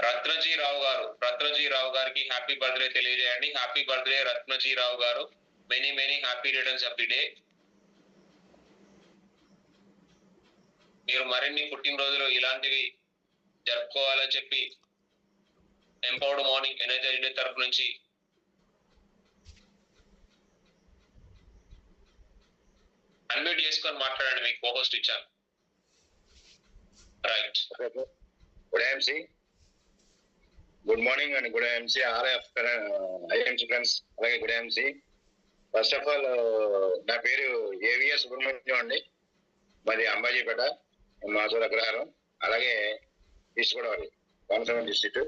రత్నజీ రావు గారికి happy birthday తెలియజేయండి. Happy birthday రత్నజీ రావు గారు. Many many happy returns of the day. మీరు మరిన్ని పుట్టినరోజులు ఇలాంటివి జరుపుకోవాలని చెప్పి ఎంపవర్డ్ మార్నింగ్ ఎనర్జీ డే తరపు నుంచి అన్మ్యూట్ చేసుకొని మాట్లాడండి. మీకు కోహోస్ట్ ఇచ్చాను. Right. Good IMC, good morning and good IMC RF IMC friends, అలాగే good IMC. First of all నా పేరు ఏవిఎస్ సుబ్రహ్మణ్యం అండి. మాది అంబాజీపేట, మాసూర్ అగ్రహారం, అలాగే ఈస్ట్ గోదావరి, కోనసీమ డిస్ట్రిక్ట్.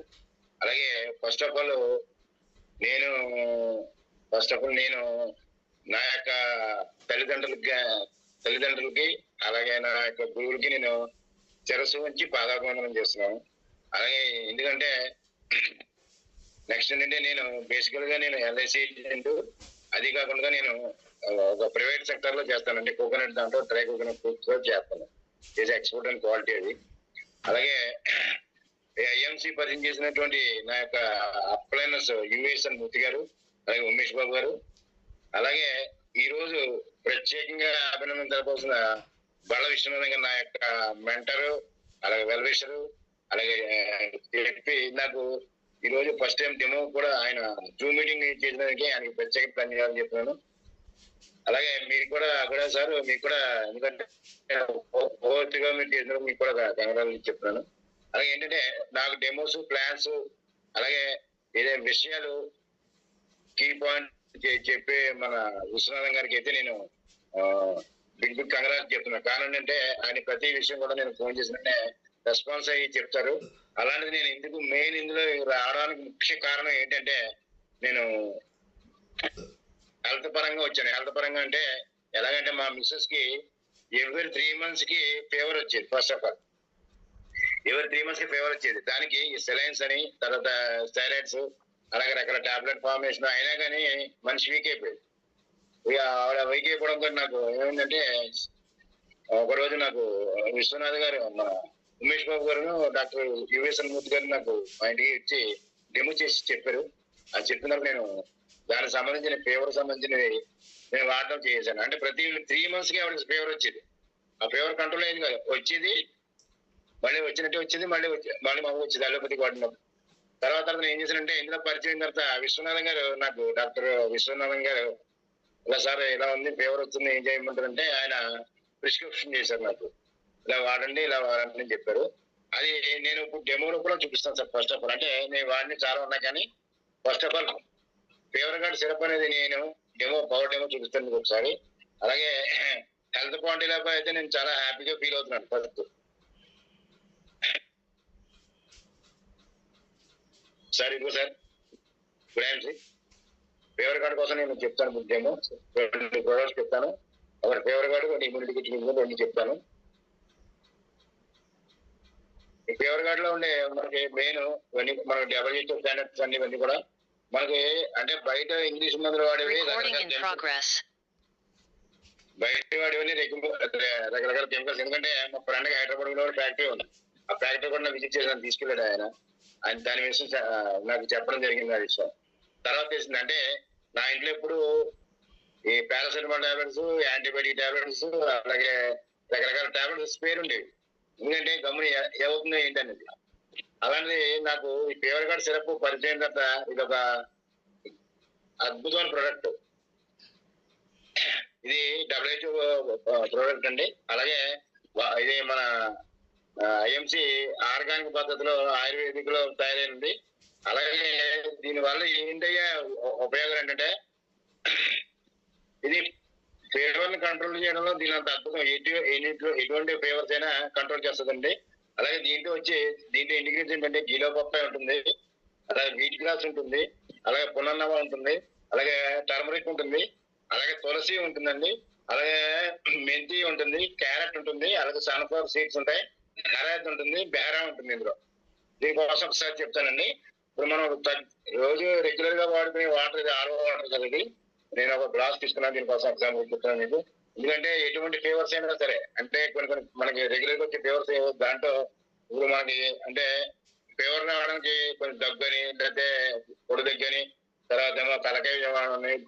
అలాగే ఫస్ట్ ఆఫ్ ఆల్ నేను నా యొక్క తల్లిదండ్రులకి అలాగే నా యొక్క గురువులకి నేను శిరస్సు ఉంచి పాదాభివందనం చేస్తున్నాను. అలాగే ఎందుకంటే నెక్స్ట్ ఏంటంటే నేను బేసికల్ గా నేను ఎల్ఐసి ఏజెంట్, అది కాకుండా నేను ఒక ప్రైవేట్ సెక్టర్ లో చేస్తానండి. కోకోనట్ దాంట్లో డ్రై కోకోనట్ ఫ్రూట్స్ లో చేస్తాను. ఇది ఎక్స్పోర్ట్ అండ్ క్వాలిటీ అది. అలాగే ఐఎంసీ పరిచయం చేసినటువంటి నా యొక్క అప్లైనర్స్ యుఎస్ అండ్ మూర్తి గారు, అలాగే ఉమేష్ బాబు గారు, అలాగే ఈ రోజు ప్రత్యేకంగా అభినందన తెలపాల్సిన బళ్ళ విశ్వనాథం గారు, నా యొక్క మెంటరు, అలాగే వెల్విషరు, అలాగే చెప్పి నాకు ఈ రోజు ఫస్ట్ టైం డెమో కూడా ఆయన జూమ్ మీటింగ్ చేసినందుకే ఆయనకి ప్రత్యేక ధన్యవాదాలు చెప్తున్నాను. అలాగే మీకు కూడా సార్, మీకు కూడా ఎందుకంటే పూర్తిగా మీరు చేసినందుకు మీకు కూడా ధన్యవాదాలు చెప్తున్నాను. అలాగే ఏంటంటే నాకు డెమోస్, ప్లాన్స్, అలాగే ఏదైనా విషయాలు కీ పాయింట్ చెప్పి మన విశ్వనాథం గారికి అయితే నేను బిగ్ కంగ్రాట్స్ చెప్తున్నాను. కారణం ఏంటంటే ఆయన ప్రతి విషయం కూడా నేను ఫోన్ చేసినట్టే రెస్పాన్స్ అయ్యి చెప్తారు. అలాంటిది నేను ఇందులో రావడానికి ముఖ్య కారణం ఏంటంటే నేను హెల్త్ పరంగా వచ్చాను. హెల్త్ పరంగా అంటే ఎలాగంటే మా మిస్సెస్ కి ఎవరి 3 months కి ఫీవర్ వచ్చేది. ఫస్ట్ ఆఫ్ ఆల్ ఎవరి 3 months కి ఫీవర్ వచ్చేది. దానికి సెలైన్స్ అని, తర్వాత థైరాయిడ్స్, అలాగే రకాల టాబ్లెట్ ఫార్మేషన్ అయినా కానీ మనిషి వీక్ అయిపోయింది. ఆవిడ వీక్ అయిపోవడంతో నాకు ఏమైందంటే ఒకరోజు నాకు విశ్వనాథ్ గారు, మన ఉమేష్ బాబు గారు, డాక్టర్ యుఎస్ మూర్తి గారు నాకు మా ఇంటికి వచ్చి డెమో చేసి చెప్పారు. అది చెప్పినప్పుడు నేను దానికి సంబంధించిన ఫీవర్ సంబంధించినవి నేను వాడటం చేశాను. అంటే ప్రతి 3 months కి ఆవిడకి ఫీవర్ వచ్చేది. ఆ ఫీవర్ కంట్రోల్ అయింది కాదు, వచ్చేది మళ్ళీ వచ్చినట్టే వచ్చేది, మళ్ళీ మామూలు వచ్చేది అలోపతికి వాడినప్పుడు. తర్వాత నేను ఏం చేశానంటే ఇందులో పరిచయం తర్వాత విశ్వనాథం గారు, నాకు డాక్టర్ విశ్వనాథం గారు ఇలా సార్ ఇలా ఉంది, ఫీవర్ వచ్చింది, ఏం చేయమంటారంటే ఆయన ప్రిస్క్రిప్షన్ చేశారు. నాకు ఇలా వాడండి అని చెప్పారు. అది నేను ఇప్పుడు డెమోలో కూడా చూపిస్తాను సార్. ఫస్ట్ ఆఫ్ ఆల్ అంటే నేను వాడిని చాలా ఉన్నా కానీ first of all fever guard syrup అనేది నేను పవర్ డెమో చూపిస్తాను మీకు ఒకసారి. అలాగే హెల్త్ పాయింట్ లో అయితే నేను చాలా హ్యాపీగా ఫీల్ అవుతున్నాను. ఫస్ట్ సార్ ఇదిగో sir, good evening. Fever card కోసం నేను చెప్తాను. బుక్ డెమో 2 ప్రొడక్ట్స్ చెప్తాను. ఒకటి ఫీవర్ కార్డు, ఒకటి ఇమ్యూనిటీ కిట్ 2 చెప్తాను. ఈ ఫీవర్ కార్డ్ లో ఉండే మనకి మెయిన్ మనకి WHO స్టాండర్డ్స్ అన్ని కూడా మనకి అంటే బయట ఇంగ్లీష్ మందులు వాడేవి రకరకాల కెమికల్స్. ఎందుకంటే మా ఫ్రెండ్ హైదరాబాద్ లో ఫ్యాక్టరీ ఉంది. ఆ ఫ్యాక్టరీ కూడా విజిట్ చేసి తీసుకెళ్ళాడు ఆయన దాని విషయం నాకు చెప్పడం జరిగింది. ఆ విషయం తర్వాత తెలిసింది. అంటే నా ఇంట్లో ఎప్పుడు ఈ పారాసెటమాల్ టాబ్లెట్స్, యాంటీబయాటిక్ టాబ్లెట్స్, అలాగే రకరకాల టాబ్లెట్స్ పేరు ఉండేవి. ఎందుకంటే గమ్ముని ఏమవుతుందో ఏంటనేది. అలాంటిది నాకు ఈ ఫీవర్ కార్డ్ సిరప్ పరిచయం తర్వాత ఇది ఒక అద్భుతమైన ప్రోడక్ట్. ఇది WHO ప్రోడక్ట్ అండి. అలాగే ఇది మన ఐఎంసి ఆర్గానిక్ పద్ధతిలో ఆయుర్వేదిక్ లో తయారైంది. అలాగే దీనివల్ల ఏంటయ్యే ఉపయోగాలు ఏంటంటే ఇది ఫీవర్ ని కంట్రోల్ చేయడంలో దీని అంత అద్భుతం. ఎటువంటి ఫీవర్స్ అయినా కంట్రోల్ చేస్తుందండి. అలాగే దీంట్లో ఇంగ్రీడియంట్స్ ఏంటంటే గిలో పప్పాయి ఉంటుంది, అలాగే వీట్ గ్రాస్ ఉంటుంది, అలాగే పునర్నవ ఉంటుంది, అలాగే టర్మరిక్ ఉంటుంది, అలాగే తులసి ఉంటుందండి, అలాగే మెంతి ఉంటుంది, క్యారెట్ ఉంటుంది, అలాగే సన్ఫ్లవర్ సీడ్స్ ఉంటాయి, కరాయత్ ఉంటుంది, బేరా ఉంటుంది. ఇందులో దీనికోసం ఒకసారి చెప్తానండి. ఇప్పుడు మనం రోజు రెగ్యులర్ గా వాడుకునే వాటర్ ఇది RO వాటర్ సార్. ఇది నేను ఒక గ్లాస్ తీసుకున్నాను. దీనికోసం ఒకసారి చెప్తాను మీకు. ఎందుకంటే ఎటువంటి ఫీవర్స్ అయినా సరే, అంటే కొన్ని మనకి రెగ్యులర్ గా వచ్చే ఫీవర్స్ దాంట్లో ఇప్పుడు మనకి అంటే ఫీవర్ రావడానికి కొంచెం దగ్గని, లేకపోతే పొడి దగ్గని, తర్వాత ఏమో తలకాయ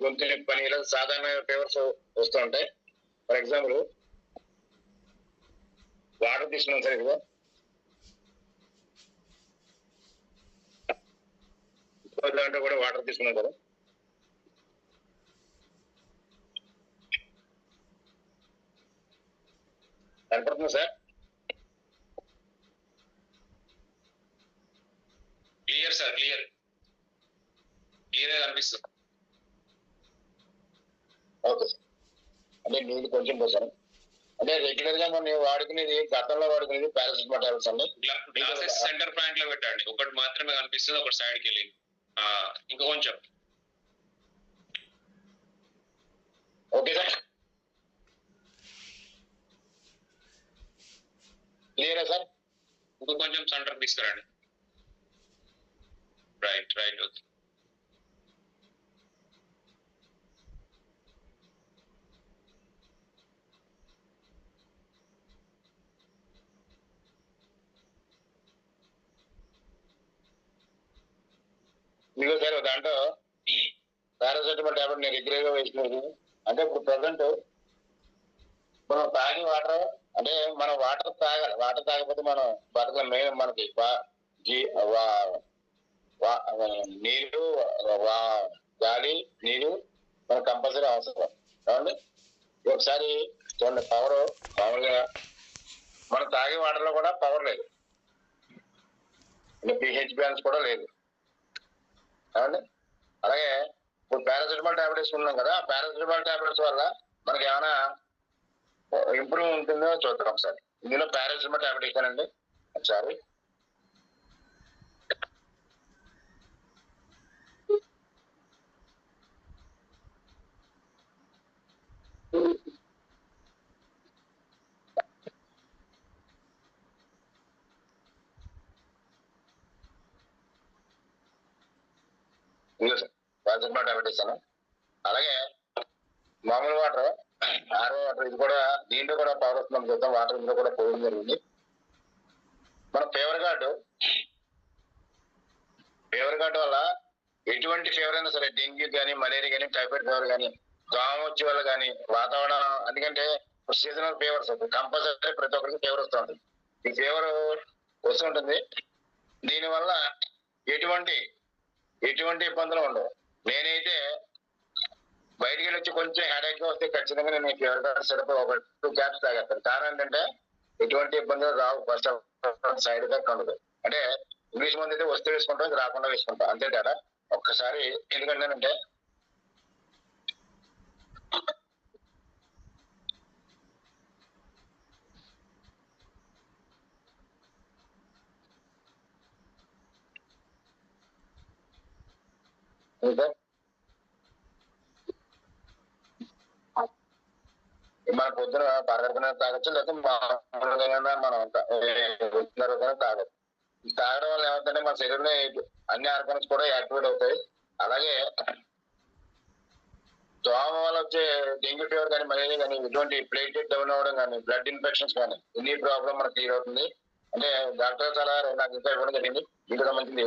గొంతు నొప్పి అని ఇలా సాధారణ ఫీవర్స్ వస్తూ ఉంటాయి. ఫర్ ఎగ్జాంపుల్ వాటర్ తీసుకున్నాం సార్, ఇదిగో దాంట్లో కూడా వాటర్ తీసుకున్నాం కదా. కనపడుతుంది సార్? క్లియర్ సార్, క్లియర్ కనిపిస్తుంది. Okay sir. అంటే నీళ్ళు కొంచెం పోసాను. అంటే రెగ్యులర్ గా మనం వాడుకునేది, గతంలో వాడుకునేది పారాసిటమాల్ టాబ్లెట్స్ అండి. గ్లాసెస్ సెంటర్ పాయింట్ లో పెట్టండి. ఒకటి మాత్రమే కనిపిస్తుంది, ఒకటి సైడ్ కి వెళ్ళింది. ఇంకా కొంచెం. ఓకే సార్, క్లియరా సార్? ఇంకా కొంచెం సెంటర్ తీసుకురండి. Right right okay. ఇదిగో సార్, దాంట్లో పారాసిటమాల్ టాబ్లెట్ నేను రెగ్యులర్ గా వేసుకునేది. అంటే ఇప్పుడు ప్రజెంట్ మనం తాగి వాటర్, అంటే మనం వాటర్ తాగాలి. వాటర్ తాగకపోతే మనం బతకం. మెయిన్ మనకి నీరు, గాలి, నీరు మనకు కంపల్సరీ అవసరం. కావండి ఒకసారి చూడండి, పవర్ మామూలుగా మనం తాగే వాటర్ లో కూడా పవర్ లేదు, పిహెచ్ బ్యాలెన్స్ కూడా లేదు. కావండి అలాగే ఇప్పుడు పారాసిటమాల్ టాబ్లెట్స్ ఉన్నాం కదా, పారాసిటమాల్ టాబ్లెట్స్ వల్ల మనకి ఏమైనా ఇంప్రూవ్ ఉంటుందో చూద్దాం ఒకసారి. ఇందులో పారాసిటమాల్ టాబ్లెట్ ఇస్తానండి ఒకసారి. ఇదిగో సార్, పారాసిటమాల్ టాబ్లెట్ ఇస్తాను. అలాగే మామూలు వాటర్, ఆర్ఓ వాటర్, ఇది కూడా దీంట్లో కూడా పవర్ వస్తుంది చూద్దాం. వాటర్ ఇందులో కూడా పోవడం జరిగింది. మన ఫీవర్ కార్డు వల్ల ఎటువంటి ఫీవర్ అయినా సరే, డెంగ్యూ కానీ, మలేరియా కానీ, టైఫాయిడ్ ఫీవర్ కానీ, దోమ వచ్చే వల్ల కానీ, వాతావరణం, ఎందుకంటే సీజనల్ ఫీవర్స్ కంపల్సరీ ప్రతి ఒక్కరికి ఫీవర్ వస్తూ ఉంటుంది. ఈ ఫీవర్ వస్తుంటుంది. దీనివల్ల ఎటువంటి ఇబ్బందులు ఉండవు. నేనైతే బయటికి వెళ్ళి వచ్చి కొంచెం హెడేక్ గా వస్తే ఖచ్చితంగా నేను ఫీవర్ కార్డ్ సిరప్ ఒక 2 క్యాప్స్ తాగేస్తాను. కారణం ఏంటంటే ఎటువంటి ఇబ్బందులు రావు. ఫస్ట్ సైడ్ ఎఫెక్ట్ ఉండదు. అంటే ఇంగ్లీష్ మంది అయితే వస్తే వేసుకుంటాం, ఇది రాకుండా వేసుకుంటాం, అంతే తేడా. ఒక్కసారి ఎందుకంటేనంటే మన పొద్దున పరగడుపున తాగొచ్చు, లేకపోతే మామూలుగా మనం తాగొచ్చు. తాగడం వల్ల ఏమవుతుందంటే మన శరీరంలో అన్ని ఆర్గాన్స్ కూడా యాక్టివేట్ అవుతాయి. అలాగే దోమ వల్ల వచ్చే డెంగ్యూ ఫీవర్ కానీ, మలేరియా కానీ, ఇటువంటి ప్లేటెడ్ డౌన్ అవ్వడం కానీ, బ్లడ్ ఇన్ఫెక్షన్స్ కానీ, ఇన్ని ప్రాబ్లం మనకు క్లియర్ అవుతుంది. అంటే డాక్టర్ సలహా నాకు ఇంకా ఇవ్వడం జరిగింది. వీటికి సంబంధించింది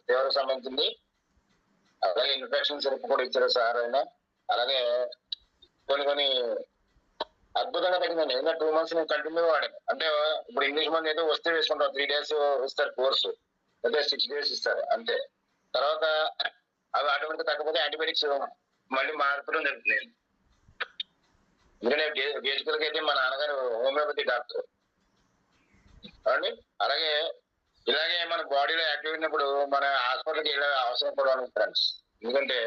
ఫీవర్ సంబంధించింది. అలాగే ఇన్ఫెక్షన్ సిరప్ కూడా ఇచ్చారు సార్ ఆయన. అలాగే కొన్ని అద్భుతంగా తగ్గిందండి. ఇంకా 2 months నేను కంటిన్యూ వాడాను. అంటే ఇప్పుడు ఇంగ్లీష్ మంది అయితే వస్తే వేసుకుంటాం, 3 days ఇస్తారు కోర్సు, అయితే 6 days ఇస్తారు అంతే. తర్వాత అవి ఆటోమేటిక్ తగ్గకపోతే యాంటీబయాటిక్స్ మళ్ళీ మార్చడం జరుగుతుంది. ఎందుకంటే బేసికల్ గా అయితే మా నాన్నగారు హోమియోపతి డాక్టర్ అండి. అలాగే ఇలాగే మన బాడీలో యాక్టివ్ అయినప్పుడు మన హాస్పిటల్కి వెళ్ళే అవసరం కూడా ఉంది ఫ్రెండ్స్. ఎందుకంటే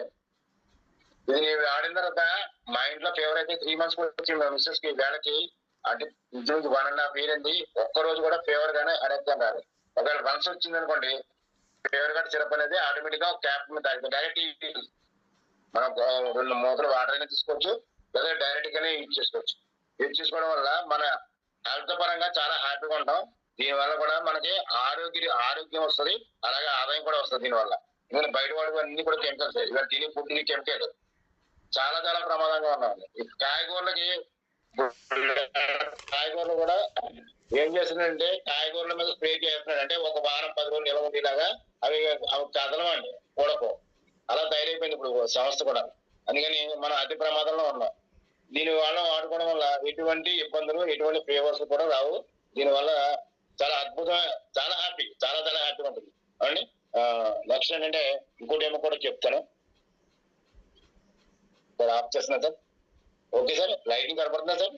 ఇది ఆడిన తర్వాత మా ఇంట్లో ఫీవర్ అయితే 3 months కూడా వచ్చింది. మా మిస్సెస్ కి వేళకి, అంటే ఇంచుమించు 1.5 year అయింది. ఒక్కరోజు కూడా ఫీవర్ గానే అరెక్ట్ రాదు. ఒకవేళ వన్స్ వచ్చింది అనుకోండి, ఫీవర్ కార్డ్ సిరప్ అనేది ఆటోమేటిక్ గా క్యాప్ మీద డైరెక్ట్ మనం 2 మూతలు వాటర్ అయినా తీసుకోవచ్చు, లేదా డైరెక్ట్ గానే యూజ్ చేసుకోవచ్చు. యూజ్ చేసుకోవడం వల్ల మన హెల్త్ పరంగా చాలా హ్యాపీగా ఉంటాం. దీని వల్ల కూడా మనకి ఆరోగ్యం వస్తుంది, అలాగే ఆదాయం కూడా వస్తుంది దీనివల్ల. ఎందుకంటే బయట వాడు అన్ని కూడా కెమికల్స్, ఇవాళ తినే ఫుడ్ కెమికల్ చాలా ప్రమాదంగా ఉన్నాం. ఈ కాయగూరలకి కాయగూరలు కూడా ఏం చేస్తున్నాడంటే కాయగూరల మీద స్ప్రే చేస్తున్నాడు. అంటే ఒక వారం 10 రోజులు నిల్వ ఉండేలాగా అవి అవి కదలవండి కూడకు. అలా తయారైపోయింది ఇప్పుడు సంస్థ కూడా. అందుకని మనం అతి ప్రమాదంలో ఉన్నాం. దీని వల్ల వాడుకోవడం వల్ల ఎటువంటి ఇబ్బందులు, ఎటువంటి ఫేవర్స్ కూడా రావు. దీనివల్ల చాలా అద్భుతమైన, చాలా హ్యాపీ, చాలా చాలా హ్యాపీగా ఉంటుంది అండి. నెక్స్ట్ ఏంటంటే ఇంకోటి ఏమో కూడా చెప్తాను సార్. ఆఫ్ చేస్తున్నా సార్. ఓకే సార్, లైటింగ్ కనపడుతుందా sir?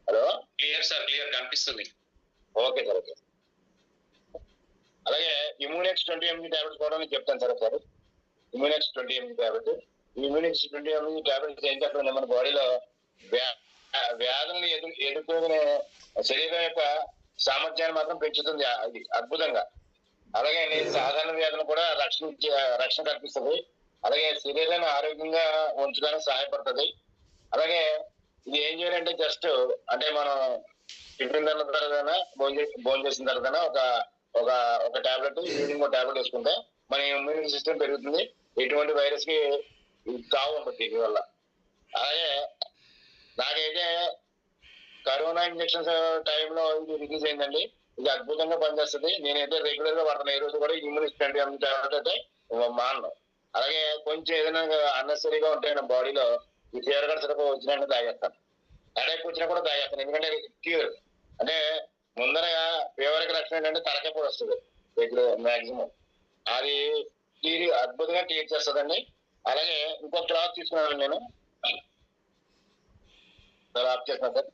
Hello, clear sir, clear కనిపిస్తుంది. Okay sir, okay. అలాగే ఇమ్యూనెక్స్ 20 mg టాబ్లెట్స్ కూడా నేను చెప్తాను సార్ ఒకసారి. ఇమ్యూనెక్స్ 20 mg టాబ్లెట్, ఇమ్యూనెక్స్ 20 mg టాబ్లెట్స్ ఏం చెప్పండి, మన బాడీలో వ్యాధులను ఎదుర్కొనే శరీరం యొక్క సామర్థ్యాన్ని మాత్రం పెంచుతుంది అది అద్భుతంగా. అలాగే సాధారణ వ్యాధులను కూడా రక్షణ కల్పిస్తుంది. అలాగే శరీరాన్ని ఆరోగ్యంగా ఉంచడానికి సహాయపడుతుంది. అలాగే ఇది ఏం చేయాలంటే జస్ట్ అంటే మనం టిఫిన్ తర్వాత భోజనం చేసిన తర్వాత ఒక ఒక టాబ్లెట్, ఈవినింగ్ ఒక టాబ్లెట్ వేసుకుంటే మన ఇమ్యూనిటీ సిస్టమ్ పెరుగుతుంది. ఎటువంటి వైరస్ కి తావు ఉంటుంది దీనివల్ల. అలాగే నాకైతే కరోనా ఇంజక్షన్స్ టైంలో ఇది రిలీజ్ అయిందండి. ఇది అద్భుతంగా పనిచేస్తుంది. నేనైతే రెగ్యులర్ గా వాడతాను. ఈ రోజు కూడా ఇమ్యూనిటీ టాబ్లెట్ అయితే మానను. అలాగే కొంచెం ఏదైనా అన్నెసరీగా ఉంటే నా బాడీలో ఈ ఫీవర్ కట్సరకు వచ్చినట్టు తాగేస్తాను. హెడేక్ వచ్చినా కూడా తాగేస్తాను. ఎందుకంటే క్యూర్ అంటే ముందరగా ఫీవర్ కి రక్షణ ఏంటంటే తలకాయ పొడి వస్తుంది మాక్సిమం. అది అద్భుతంగా క్లియర్ చేస్తుందండి. అలాగే ఇంకొక క్లాత్ తీసుకున్నాను నేను సార్. ఆఫ్ చేస్తున్నా సార్.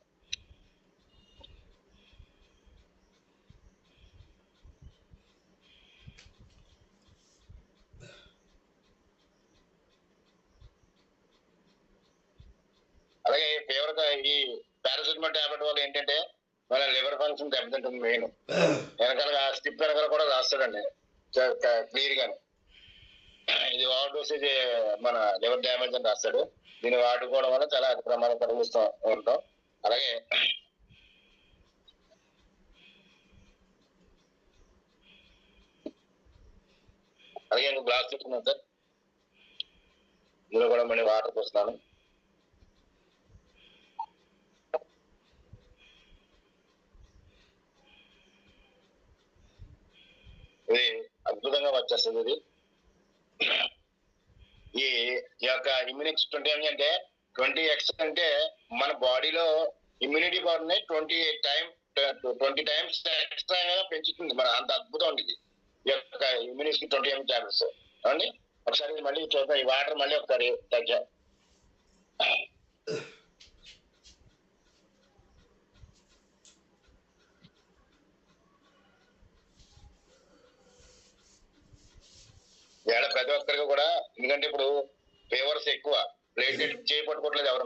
అలాగే ఫీవర్ ఈ పారాసిటమాల్ టాబ్లెట్ వల్ల ఏంటంటే మన లివర్ ఫంక్షన్ దెబ్బతింటుంది. మెయిన్ వెనకాల స్టిప్ వెనకాల కూడా రాస్తాడండి క్లియర్ గానే. ఇది ఓవర్ డోసేజ్ మన లివర్ డ్యామేజ్ అని రాస్తాడు. దీన్ని వాడుకోవడం వల్ల చాలా అతి ప్రమాదం కలిగిస్తూ ఉంటాం. అలాగే అలాగే గ్లాస్ తీసుకున్నాను సార్. ఇందులో కూడా మళ్ళీ వాటర్ పోస్తున్నాను. ఇది అద్భుతంగా వచ్చేస్తుంది. ఇది ఈ యొక్క ఇమ్యూనిక్స్ 20 mg అంటే 20x అంటే మన బాడీలో ఇమ్యూనిటీ పవర్ని 20 టైమ్స్ ఎక్స్ట్రాగా పెంచుతుంది. మన అంత అద్భుతం ఉంది ఈ యొక్క ఇమ్యూనిక్స్ 20 mg టాబ్లెట్స్ అండి. ఒకసారి మళ్ళీ చూద్దాం. ఈ వాటర్ మళ్ళీ ఒకసారి తగ్గా. వేళ ప్రతి ఒక్కరికి కూడా, ఎందుకంటే ఇప్పుడు ఫీవర్స్ ఎక్కువ, ప్లేట్లెట్ పట్టుకోవట్లేదు, ఎవరు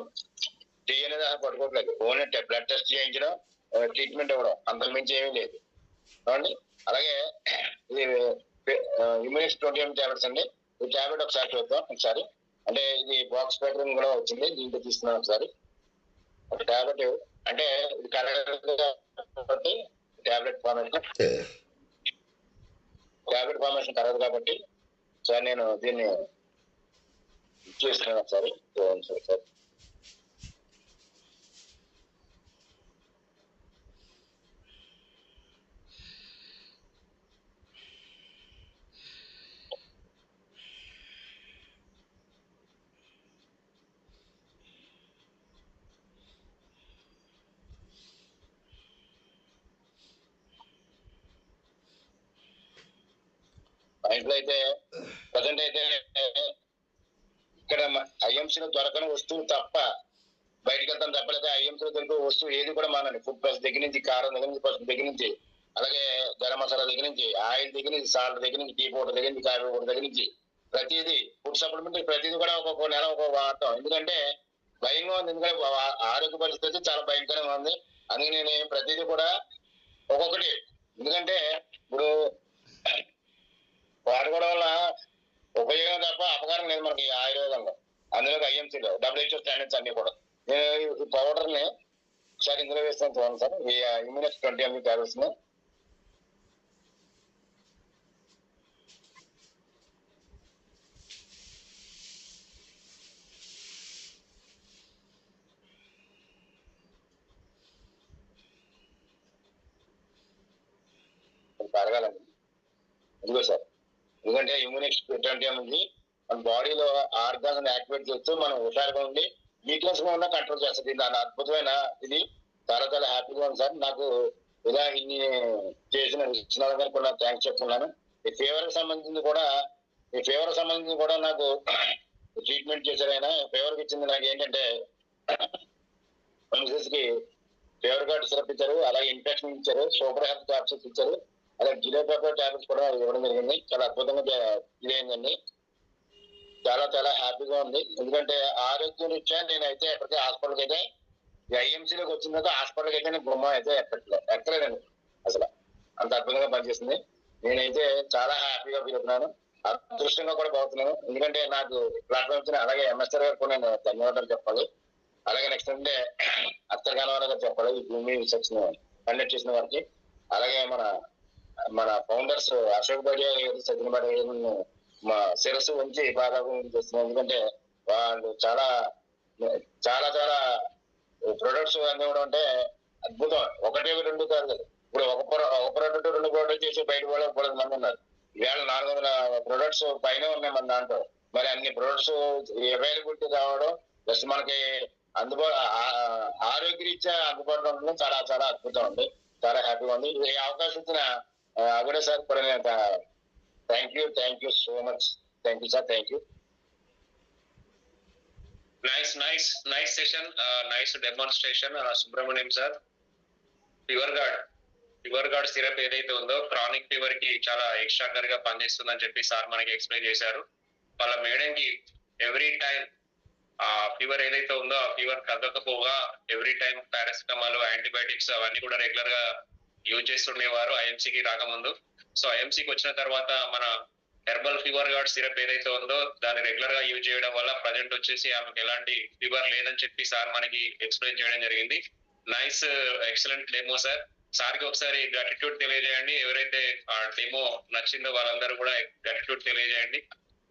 టీ అనేది పట్టుకోవట్లేదు. ఓన్లీ బ్లడ్ టెస్ట్ చేయించడం, ట్రీట్మెంట్ ఇవ్వడం, అంతకు మించి ఏమీ లేదు అండి. అలాగే ఇది ఇమ్యూనిక్స్ 20 mg టాబ్లెట్స్ అండి. ఈ టాబ్లెట్ ఒకసారి చూద్దాం. ఒకసారి అంటే ఇది బాక్స్ ప్యాటర్న్ కూడా వచ్చింది. దీంట్లో తీసుకున్నాను ఒకసారి. ఒక టాబ్లెట్ అంటే ఇది కరెక్ట్ కాబట్టి టాబ్లెట్ ఫార్మేషన్ కరెక్ట్ కాబట్టి సార్ నేను దీన్ని చేస్తున్నాను ఒకసారి. సార్ మా ఇంట్లో అయితే ప్రజెంట్ అయితే ఇక్కడ ఐఎంసీలో దొరకని వస్తువు తప్ప బయటకు వెళ్తాను తప్పలేదు. ఐఎంసీలో దొరికే వస్తువు ఏది కూడా మానండి. ఫుడ్ ప్లస్ దగ్గర నుంచి, కారం దగ్గర నుంచి, పసుపు దగ్గర నుంచి, అలాగే గరం మసాలా దగ్గర నుంచి, ఆయిల్ దగ్గర నుంచి, సాల్ట్ దగ్గర నుంచి, టీ పౌడర్ దగ్గర నుంచి, కాఫీ పౌడర్ దగ్గర నుంచి ప్రతిదీ, ఫుడ్ సప్లిమెంట్ ప్రతిదీ కూడా ఒక్కొక్క నెల ఒక్కొక్క వాడతాం. ఎందుకంటే భయంగా ఉంది. ఎందుకంటే ఆరోగ్య పరిస్థితి చాలా భయంకరంగా ఉంది. అందుకే నేను ప్రతిదీ కూడా ఒక్కొక్కటి, ఎందుకంటే ఇప్పుడు వాడుకోవడం వల్ల ఉపయోగం తప్ప అపకారం లేదు మనకి ఆయుర్వేదంలో. అందులో ఐఎంసీలో WHO స్టాండర్డ్స్ అన్ని కూడా. నేను ఈ పౌడర్ ని ఒకసారి ఇందులో వేస్తాను చూడండి సార్. ఈ ఇమ్యూనిక్స్ 20 mg టాబ్లెట్స్ ని పెరగాలని. ఇదిగో సార్, ఎందుకంటే ఇమ్యూనిటీ ఎటువంటి ఉంది మన బాడీలో ఆర్గాన్ యాక్టివేట్ చేస్తూ మనం హుషారుగా ఉండి వీక్నెస్ గా ఉన్నా కంట్రోల్ చేస్తుంది. దాని అద్భుతమైన ఇది చాలా చాలా హ్యాపీగా ఉంది సార్. నాకు ఇలా ఇన్ని చేసిన విషయాల గారికి కూడా థ్యాంక్స్ చెప్తున్నాను. ఈ ఫీవర్ కి సంబంధించి కూడా నాకు ట్రీట్మెంట్ చేశారు ఆయన. ఫీవర్ కి ఇచ్చింది నాకు ఏంటంటే మిసెస్ కి ఫీవర్ కార్డ్ సిరప్ ఇచ్చారు, అలాగే ఇన్ఫెక్షన్ ఇచ్చారు, సూపర్ హెల్త్ టాబ్లెట్స్ ఇచ్చారు, అలాగే జిలోపేపర్ టాబ్లెట్స్ కూడా ఇవ్వడం జరిగింది. చాలా అద్భుతంగా ఇదైందండి. చాలా చాలా హ్యాపీగా ఉంది. ఎందుకంటే ఆరోగ్యం రీత్యా నేనైతే ఎప్పటికీ హాస్పిటల్కి అయితే ఐఎంసీలోకి వచ్చిన తర్వాత హాస్పిటల్కి అయితే నేను బొమ్మ అయితే ఎక్కలేదండి. అసలు అంత అద్భుతంగా పనిచేస్తుంది. నేనైతే చాలా హ్యాపీగా ఫీల్ అవుతున్నాను, అదృష్టంగా కూడా పోతున్నాను. ఎందుకంటే నాకు ప్లాట్ఫామ్ ఇచ్చిన అలాగే ఎంఎస్ఆర్ గారు కూడా నేను ధన్యవాదాలు చెప్పాలి. అలాగే నెక్స్ట్ అంటే అత్తర్ గణవాల గారు చెప్పాలి, ఈ భూమి సెక్షన్ కండక్ట్ చేసిన వారికి. అలాగే మన ఫౌండర్స్ అశోక్ బాడియా సచిన్ బాడియా మా శిరస్సు ఉంచి బాధాపం చేస్తున్నాం. ఎందుకంటే వాళ్ళు చాలా చాలా చాలా ప్రొడక్ట్స్ అన్ని కూడా అంటే అద్భుతం. ఒకటే రెండు కాదు, ఇప్పుడు ఒక ప్రోడక్ట్ 2 ప్రోడక్ట్ చేసి బయట కూడా మంది ఉన్నారు. ఈవేళ 400 ప్రొడక్ట్స్ పైన ఉన్నాయి మన దాంట్లో. మరి అన్ని ప్రొడక్ట్స్ అవైలబిలిటీ రావడం ప్లస్ మనకి ఆరోగ్యరీత్యా అందుబాటులో ఉండడం చాలా చాలా అద్భుతం ఉంది. చాలా హ్యాపీగా ఉంది. ఈ అవకాశం ఇచ్చిన అగడే సార్ కూడా నేను thank you so much. Thank you sir, thank you. Nice session, nice demonstration Subrahmanyam sir. Fever guard syrup ఏదైతే ఉందో క్రానిక్ ఫీవర్ కి చాలా ఎక్స్ట్రాక్టర్ గా పనిచేస్తుందని చెప్పి సార్ మనకి ఎక్స్ప్లెయిన్ చేశారు. వాళ్ళ మేడం కి ఎవ్రీ టైం ఆ ఫీవర్ ఏదైతే ఉందో ఆ ఫీవర్ తగ్గకపోగా ఎవ్రీ టైం పారాసిటమాల్, యాంటీబయాటిక్స్ అవన్నీ కూడా రెగ్యులర్ గా యూజ్ చేస్తుండేవారు ఐఎంసీకి రాకముందు. సో ఐఎంసీకి వచ్చిన తర్వాత మన హెర్బల్ ఫీవర్ గార్డ్ సిరప్ ఏదైతే ఉందో దాన్ని రెగ్యులర్ గా యూజ్ చేయడం వల్ల ప్రజెంట్ వచ్చేసి ఆమెకు ఎలాంటి ఫీవర్ లేదని చెప్పి సార్ మనకి ఎక్స్ప్లెయిన్ చేయడం జరిగింది. Nice, excellent demo sir. Sir కి ఒకసారి గ్రాటిట్యూడ్ తెలియజేయండి. ఎవరైతే ఆ డెమో నచ్చిందో వాళ్ళందరూ కూడా గ్రాటిట్యూడ్ తెలియజేయండి.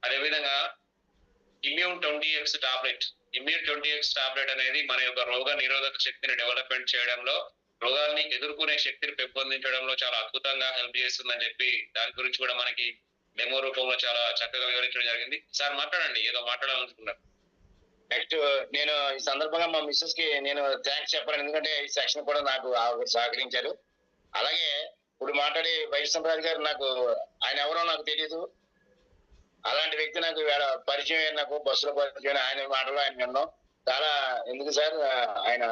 అదేవిధంగా ఇమ్యూన్ 20x టాబ్లెట్ అనేది మన యొక్క రోగ నిరోధక శక్తిని డెవలప్మెంట్ చేయడంలో, రోగాల్ని ఎదుర్కొనే శక్తిని పెంపొందించడంలో చాలా అద్భుతంగా హెల్ప్ చేస్తుందని చెప్పి దాని గురించి కూడా మనకి డెమో రూపంలో చాలా చక్కగా వివరించడం జరిగింది. సార్ మాట్లాడండి, ఏదో మాట్లాడాలనుకుంటున్నారు. నెక్స్ట్ నేను ఈ సందర్భంగా మా మిస్సెస్ కి నేను థ్యాంక్స్ చెప్పాను. ఎందుకంటే ఈ సెక్షన్ కూడా నాకు సహకరించారు. అలాగే ఇప్పుడు మాట్లాడి వైష్ణవరాజు గారు, నాకు ఆయన ఎవరో నాకు తెలియదు. అలాంటి వ్యక్తి నాకు పరిచయం, నాకు బస్సులో పరిచయం. ఆయన మాటలు ఆయన విన్నాం. చాలా ఎందుకు సార్, ఆయన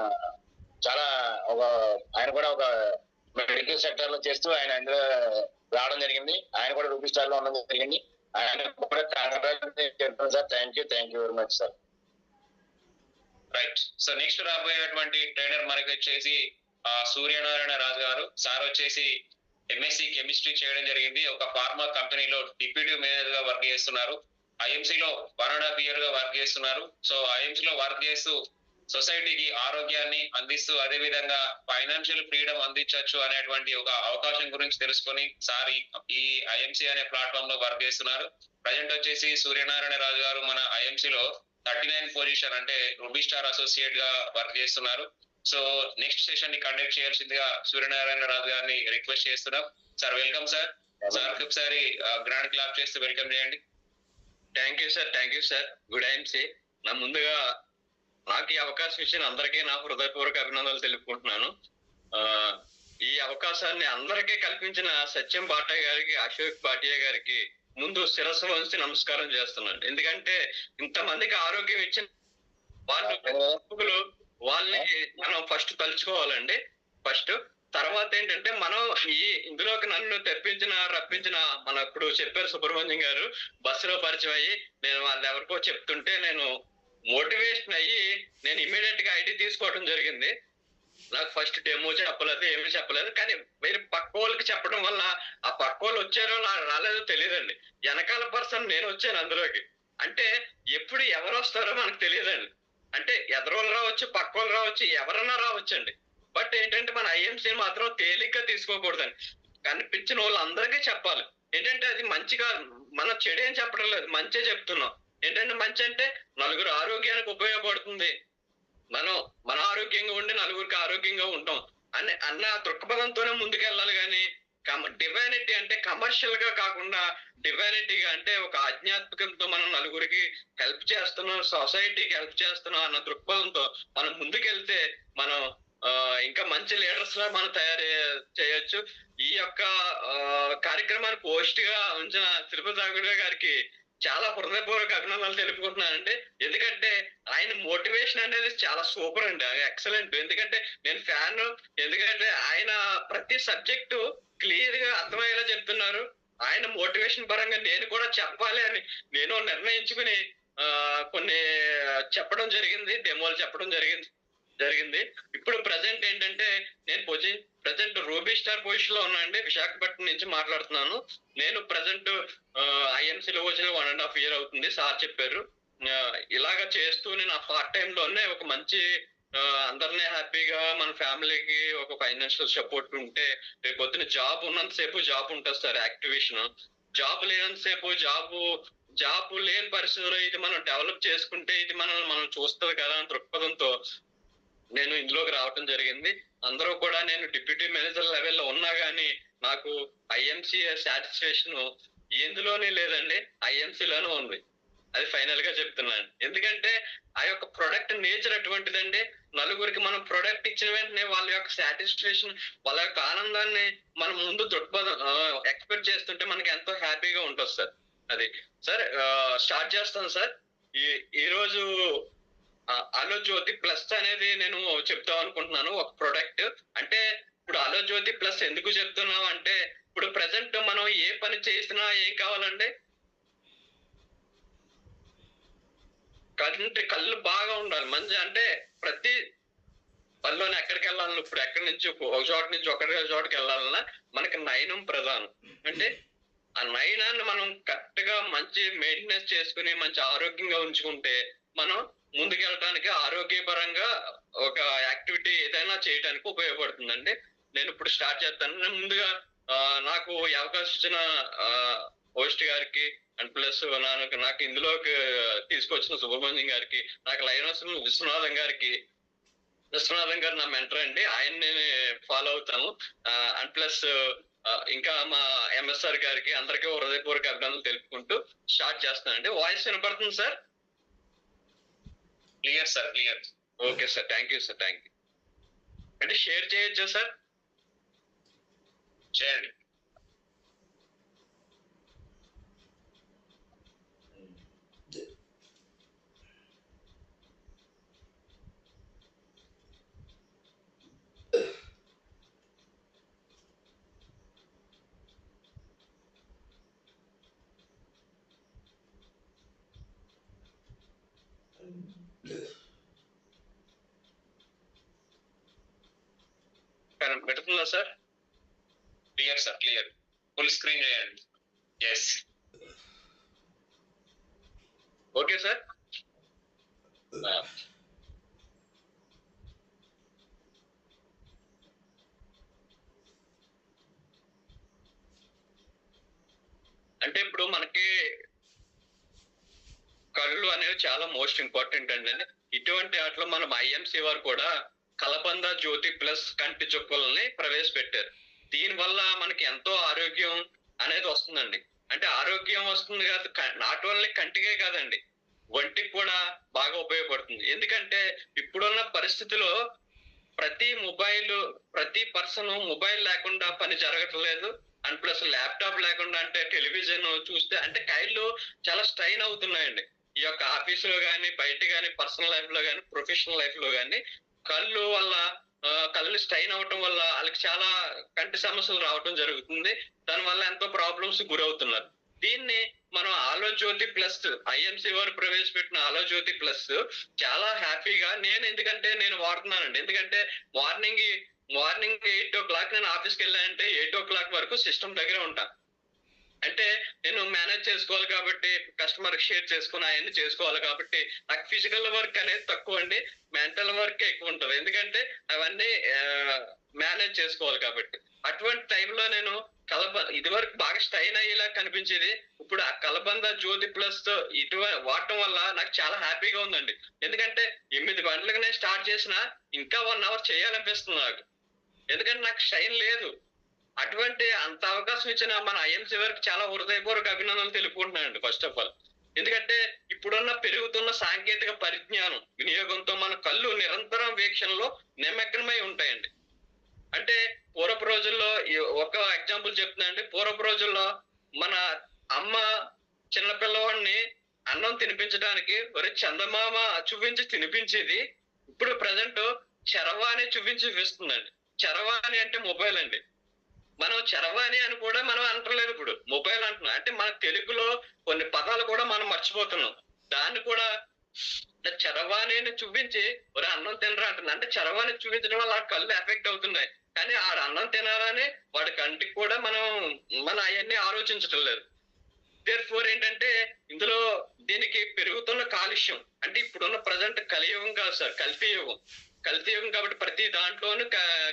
చాలా ఆయన కూడా ఒక మెడికల్ సెక్టర్ లో చేస్తూ ఆయన అందులో రావడం జరిగింది. ఆయన కూడా రూపీ స్టార్ లో ఉండడం జరిగింది. ఆయన కూడా చెప్తాను sir. Thank you very much sir. Right. So next రాబోయేటువంటి ట్రైనర్ మనకి వచ్చేసి సూర్యనారాయణ రాజు గారు. సార్ వచ్చేసి ఎంఎస్సి కెమిస్ట్రీ చేయడం జరిగింది. ఒక ఫార్మా కంపెనీలో డిప్యూటీ మేనేజర్ గా వర్క్ చేస్తున్నారు. ఐఎంసీలో 1.5 year గా వర్క్ చేస్తున్నారు. సో ఐఎంసీలో వర్క్ చేస్తూ సొసైటీకి ఆరోగ్యాన్ని అందిస్తూ అదే విధంగా ఫైనాన్షియల్ ఫ్రీడమ్ అందించవచ్చు అనేటువంటి ఒక అవకాశం గురించి తెలుసుకొని సార్ ఈ ఐఎంసీ అనే ప్లాట్ఫామ్ లో వర్క్ చేస్తున్నారు. ప్రజెంట్ వచ్చేసి సూర్యనారాయణ రాజు గారు మన ఐఎంసీలో 39 పొజిషన్ అంటే రూబీ స్టార్ అసోసియేట్ గా వర్క్ చేస్తున్నారు. సో నెక్స్ట్ సెషన్ ని కండక్ట్ చేయాల్సిందిగా సూర్యనారాయణ రాజు గారిని రిక్వెస్ట్ చేస్తున్నాం. Sir welcome sir. సార్ ఒకసారి గ్రాండ్ క్లాప్ చేస్తూ వెల్కమ్ చేయండి. Thank you sir. Good IMC. ముందుగా నాకు ఈ అవకాశం ఇచ్చిన అందరికీ నా హృదయపూర్వక అభినందనలు తెలుపుకుంటున్నాను. ఈ అవకాశాన్ని అందరికీ కల్పించిన సత్యం బాటయ్య గారికి, అశోక్ బాటియా గారికి ముందు శిరస్సు వంచి నమస్కారం చేస్తున్నాను. ఎందుకంటే ఇంతమందికి ఆరోగ్యం ఇచ్చిన వాళ్ళని మనం ఫస్ట్ తలుచుకోవాలండి. తర్వాత ఏంటంటే మనం ఇందులోకి నన్ను రప్పించిన మన ఇప్పుడు చెప్పారు సుబ్రహ్మణ్యం గారు, బస్సులో పరిచయం అయ్యి నేను వాళ్ళు ఎవరికో చెప్తుంటే నేను మోటివేషన్ అయ్యి నేను ఇమీడియట్ గా ఐడి తీసుకోవడం జరిగింది. నాకు ఫస్ట్ డెమో చెప్పలేదు, ఏమీ చెప్పలేదు. కానీ మీరు పక్క వాళ్ళకి చెప్పడం వల్ల ఆ పక్క వాళ్ళు వచ్చారో రాలేదో తెలియదండి. వెనకాల పర్సన్ నేను వచ్చాను అందులోకి. అంటే ఎప్పుడు ఎవరు వస్తారో మనకు తెలియదండి. అంటే ఎదరోళ్ళు రావచ్చు, పక్క వాళ్ళు రావచ్చు, ఎవరన్నా రావచ్చండి. బట్ ఏంటంటే మన ఐఎంసీ మాత్రం తేలిగ్గా తీసుకోకూడదండి. కనిపించిన వాళ్ళు అందరికీ చెప్పాలి. ఏంటంటే అది మంచిగా, మనం చెడేం చెప్పడం లేదు, మంచి చెప్తున్నాం. ఏంటంటే మంచి అంటే నలుగురు ఆరోగ్యానికి ఉపయోగపడుతుంది, మన ఆరోగ్యంగా ఉండి నలుగురికి ఆరోగ్యంగా ఉంటాం అన్న దృక్పథంతోనే ముందుకెళ్ళాలి. కానీ డివైనిటీ అంటే కమర్షియల్ గా కాకుండా డివైనిటీగా, అంటే ఒక ఆధ్యాత్మికంతో మనం నలుగురికి హెల్ప్ చేస్తున్నాం, సొసైటీకి హెల్ప్ చేస్తున్నాం అన్న దృక్పథంతో మనం ముందుకెళ్తే మనం ఇంకా మంచి లీడర్స్ లా మనం తయారు చేయొచ్చు. ఈ యొక్క కార్యక్రమానికి హోస్ట్ గా ఉంచిన తిరుపతి రాఘవ గారికి చాలా హృదయపూర్వక అభినందనలు తెలుపుకుంటున్నానండి. ఎందుకంటే ఆయన మోటివేషన్ అనేది చాలా సూపర్ అండి, ఎక్సలెంట్. ఎందుకంటే నేను ఫ్యాన్. ఎందుకంటే ఆయన ప్రతి సబ్జెక్టు క్లియర్ గా అర్థమయ్యేలా చెప్తున్నారు. ఆయన మోటివేషన్ పరంగా నేను కూడా చెప్పాలి అని నేను నిర్ణయించుకుని కొన్ని చెప్పడం జరిగింది, డెమోలు చెప్పడం జరిగింది. ఇప్పుడు ప్రజెంట్ ఏంటంటే నేను ప్రజెంట్ రూబీ స్టార్ పొజిషన్ లో ఉన్నానండి. విశాఖపట్నం నుంచి మాట్లాడుతున్నాను. నేను ప్రజెంట్ ఐఎంసీలో వచ్చిన 1.5 year అవుతుంది. సార్ చెప్పారు ఇలాగా చేస్తూ నేను ఆ పార్ట్ టైం లోనే ఒక మంచి అందరినీ హ్యాపీగా మన ఫ్యామిలీకి ఒక ఫైనాన్షియల్ సపోర్ట్ ఉంటే రేపు పొద్దున జాబ్ ఉన్నంతసేపు జాబ్ ఉంటుంది సార్. యాక్టివేషన్ జాబ్ లేనంతసేపు జాబ్ లేని పరిస్థితుల్లో ఇది మనం డెవలప్ చేసుకుంటే ఇది మనం చూస్తుంది కదా అని దృక్పథంతో నేను ఇందులోకి రావటం జరిగింది. అందరూ కూడా నేను డిప్యూటీ మేనేజర్ లెవెల్లో ఉన్నా గానీ నాకు ఐఎంసీ సాటిస్ఫాక్షన్ ఎందులోనే లేదండి, ఐఎంసీలోనే ఉంది. అది ఫైనల్ గా చెప్తున్నాను. ఎందుకంటే ఆ యొక్క ప్రొడక్ట్ నేచర్ అటువంటిదండి. నలుగురికి మనం ప్రొడక్ట్ ఇచ్చిన వెంటనే వాళ్ళ యొక్క సాటిస్ఫాక్షన్, వాళ్ళ యొక్క ఆనందాన్ని మనం ముందు దృక్పథం ఎక్స్పెక్ట్ చేస్తుంటే మనకి ఎంతో హ్యాపీగా ఉంటుంది సార్. అది సార్ స్టార్ట్ చేస్తాను సార్. ఈ రోజు ఆలో జ్యోతి ప్లస్ అనేది నేను చెప్తాం అనుకుంటున్నాను. ఒక ప్రొడక్ట్ అంటే ఇప్పుడు ఆలో జ్యోతి ప్లస్ ఎందుకు చెప్తున్నాం అంటే ఇప్పుడు ప్రెసెంట్ మనం ఏ పని చేసినా ఏం కావాలండి, కళ్ళు బాగా ఉండాలి. మంచి అంటే ప్రతి పనిలోనే ఎక్కడికి వెళ్ళాలన్నా, ఇప్పుడు ఎక్కడి నుంచి ఒక చోట నుంచి ఒక చోటకి వెళ్ళాలన్నా మనకి నయనం ప్రధానం. అంటే ఆ నయనాన్ని మనం కరెక్ట్ గా మంచి మెయింటెనెన్స్ చేసుకుని మంచి ఆరోగ్యంగా ఉంచుకుంటే మనం ముందుకెళ్ళడానికి ఆరోగ్యపరంగా ఒక యాక్టివిటీ ఏదైనా చేయడానికి ఉపయోగపడుతుందండి. నేను ఇప్పుడు స్టార్ట్ చేస్తాను. నేను ముందుగా నాకు ఈ అవకాశం ఇచ్చిన హోస్ట్ గారికి అండ్ ప్లస్ నాకు ఇందులోకి తీసుకొచ్చిన సుబ్రహ్మణ్యం గారికి, నాకు లైనస్ విశ్వనాథం గారు నా మెంటర్ అండి. ఆయన్ని ఫాలో అవుతాను. అండ్ ప్లస్ ఇంకా మా ఎంఎస్ఆర్ గారికి అందరికీ హృదయపూర్వక అభినందనలు తెలుపుకుంటూ స్టార్ట్ చేస్తానండి. వాయిస్ వినపడుతుంది sir? Clear sir, clear. Okay sir, thank you sir, thank you. అంటే షేర్ చేయొచ్చా సార్? చేయండి. పెడుతుందా sir? Clear sir, clear. Full screen చేయండి. ఎస్. Okay sir. అంటే ఇప్పుడు మనకి కళ్ళు అనేవి చాలా మోస్ట్ ఇంపార్టెంట్ అండి. ఇటువంటి వాటిలో మనం ఐఎంసీ వారు కూడా కలబంద జ్యోతి ప్లస్ కంటి చుక్కల్ని ప్రవేశపెట్టారు. దీని వల్ల మనకి ఎంతో ఆరోగ్యం అనేది వస్తుందండి. అంటే ఆరోగ్యం వస్తుంది కాదు, నాట్ ఓన్లీ కంటికే కాదండి, ఒంటికి కూడా బాగా ఉపయోగపడుతుంది. ఎందుకంటే ఇప్పుడున్న పరిస్థితిలో ప్రతి పర్సన్ మొబైల్ లేకుండా పని జరగట్లేదు. అండ్ ప్లస్ ల్యాప్టాప్ లేకుండా అంటే టెలివిజన్ చూస్తే అంటే కళ్ళు చాలా స్ట్రైన్ అవుతున్నాయండి. ఈ యొక్క ఆఫీసులో కానీ బయట కానీ పర్సనల్ లైఫ్ లో కానీ ప్రొఫెషనల్ లైఫ్ లో కానీ కళ్ళు స్ట్రైన్ అవటం వల్ల వాళ్ళకి చాలా కంటి సమస్యలు రావటం జరుగుతుంది. దానివల్ల ఎంతో ప్రాబ్లమ్స్ గురవుతున్నారు. దీన్ని మనం ఆలో జ్యోతి ప్లస్ ఐఎంసీ వారు ప్రవేశపెట్టిన ఆలో జ్యోతి ప్లస్ చాలా హ్యాపీగా ఎందుకంటే నేను వాడుతున్నానండి. ఎందుకంటే మార్నింగ్ 8 o'clock నేను ఆఫీస్కి వెళ్ళానంటే 8 o'clock వరకు సిస్టమ్ దగ్గర ఉంటాను. అంటే నేను మేనేజ్ చేసుకోవాలి కాబట్టి, కస్టమర్ షేర్ చేసుకుని అవన్నీ చేసుకోవాలి కాబట్టి నాకు ఫిజికల్ వర్క్ అనేది తక్కువ అండి, మెంటల్ వర్క్ ఎక్కువ ఉంటుంది. ఎందుకంటే అవన్నీ మేనేజ్ చేసుకోవాలి కాబట్టి. అటువంటి టైంలో నేను ఇది వరకు బాగా స్ట్రైన్ అయ్యేలా కనిపించేది. ఇప్పుడు ఆ కలబంద జ్యోతి ప్లస్ వాడటం వల్ల నాకు చాలా హ్యాపీగా ఉందండి. ఎందుకంటే 8 గంటలకు నేను స్టార్ట్ చేసిన ఇంకా 1 hour చేయాలనిపిస్తుంది నాకు. ఎందుకంటే నాకు స్ట్రైన్ లేదు. అటువంటి అంత అవకాశం ఇచ్చిన మన ఐఎంసీ వారికి చాలా హృదయపూర్వక అభినందనలు తెలుపుకుంటున్నానండి ఫస్ట్ ఆఫ్ ఆల్. ఎందుకంటే ఇప్పుడున్న పెరుగుతున్న సాంకేతిక పరిజ్ఞానం వినియోగంతో మన కళ్ళు నిరంతరం వీక్షణలో నిమగ్నమై ఉంటాయండి. అంటే పూర్వపు రోజుల్లో ఒక ఎగ్జాంపుల్ చెప్తున్నానండి. పూర్వపు రోజుల్లో మన అమ్మ చిన్న పిల్లవాడిని అన్నం తినిపించడానికి ఒరే చందమామ చూపించి తినిపించేది. ఇప్పుడు ప్రజెంట్ చరవాణి చూపించిస్తుందండి. చరవాణి అంటే మొబైల్ అండి. మనం చరవాణి అని కూడా మనం అంటలేదు, ఇప్పుడు మొబైల్ అంటున్నాం. అంటే మన తెలుగులో కొన్ని పదాలు కూడా మనం మర్చిపోతున్నాం. దాన్ని కూడా చరవాణిని చూపించి ఒక అన్నం తినరా అంటుంది. అంటే చరవాణి చూపించడం వల్ల కళ్ళు ఎఫెక్ట్ అవుతున్నాయి, కానీ ఆడ అన్నం తినాలని వాడి కంటికి కూడా మన అవన్నీ ఆలోచించడం లేదు. దేర్ఫోర్ ఏంటంటే ఇందులో దీనికి పెరుగుతున్న కాలుష్యం, అంటే ఇప్పుడున్న ప్రజెంట్ కలియుగం కాదు సార్, కల్తీ యుగం. కల్తీ యుగం కాబట్టి ప్రతి దాంట్లోనూ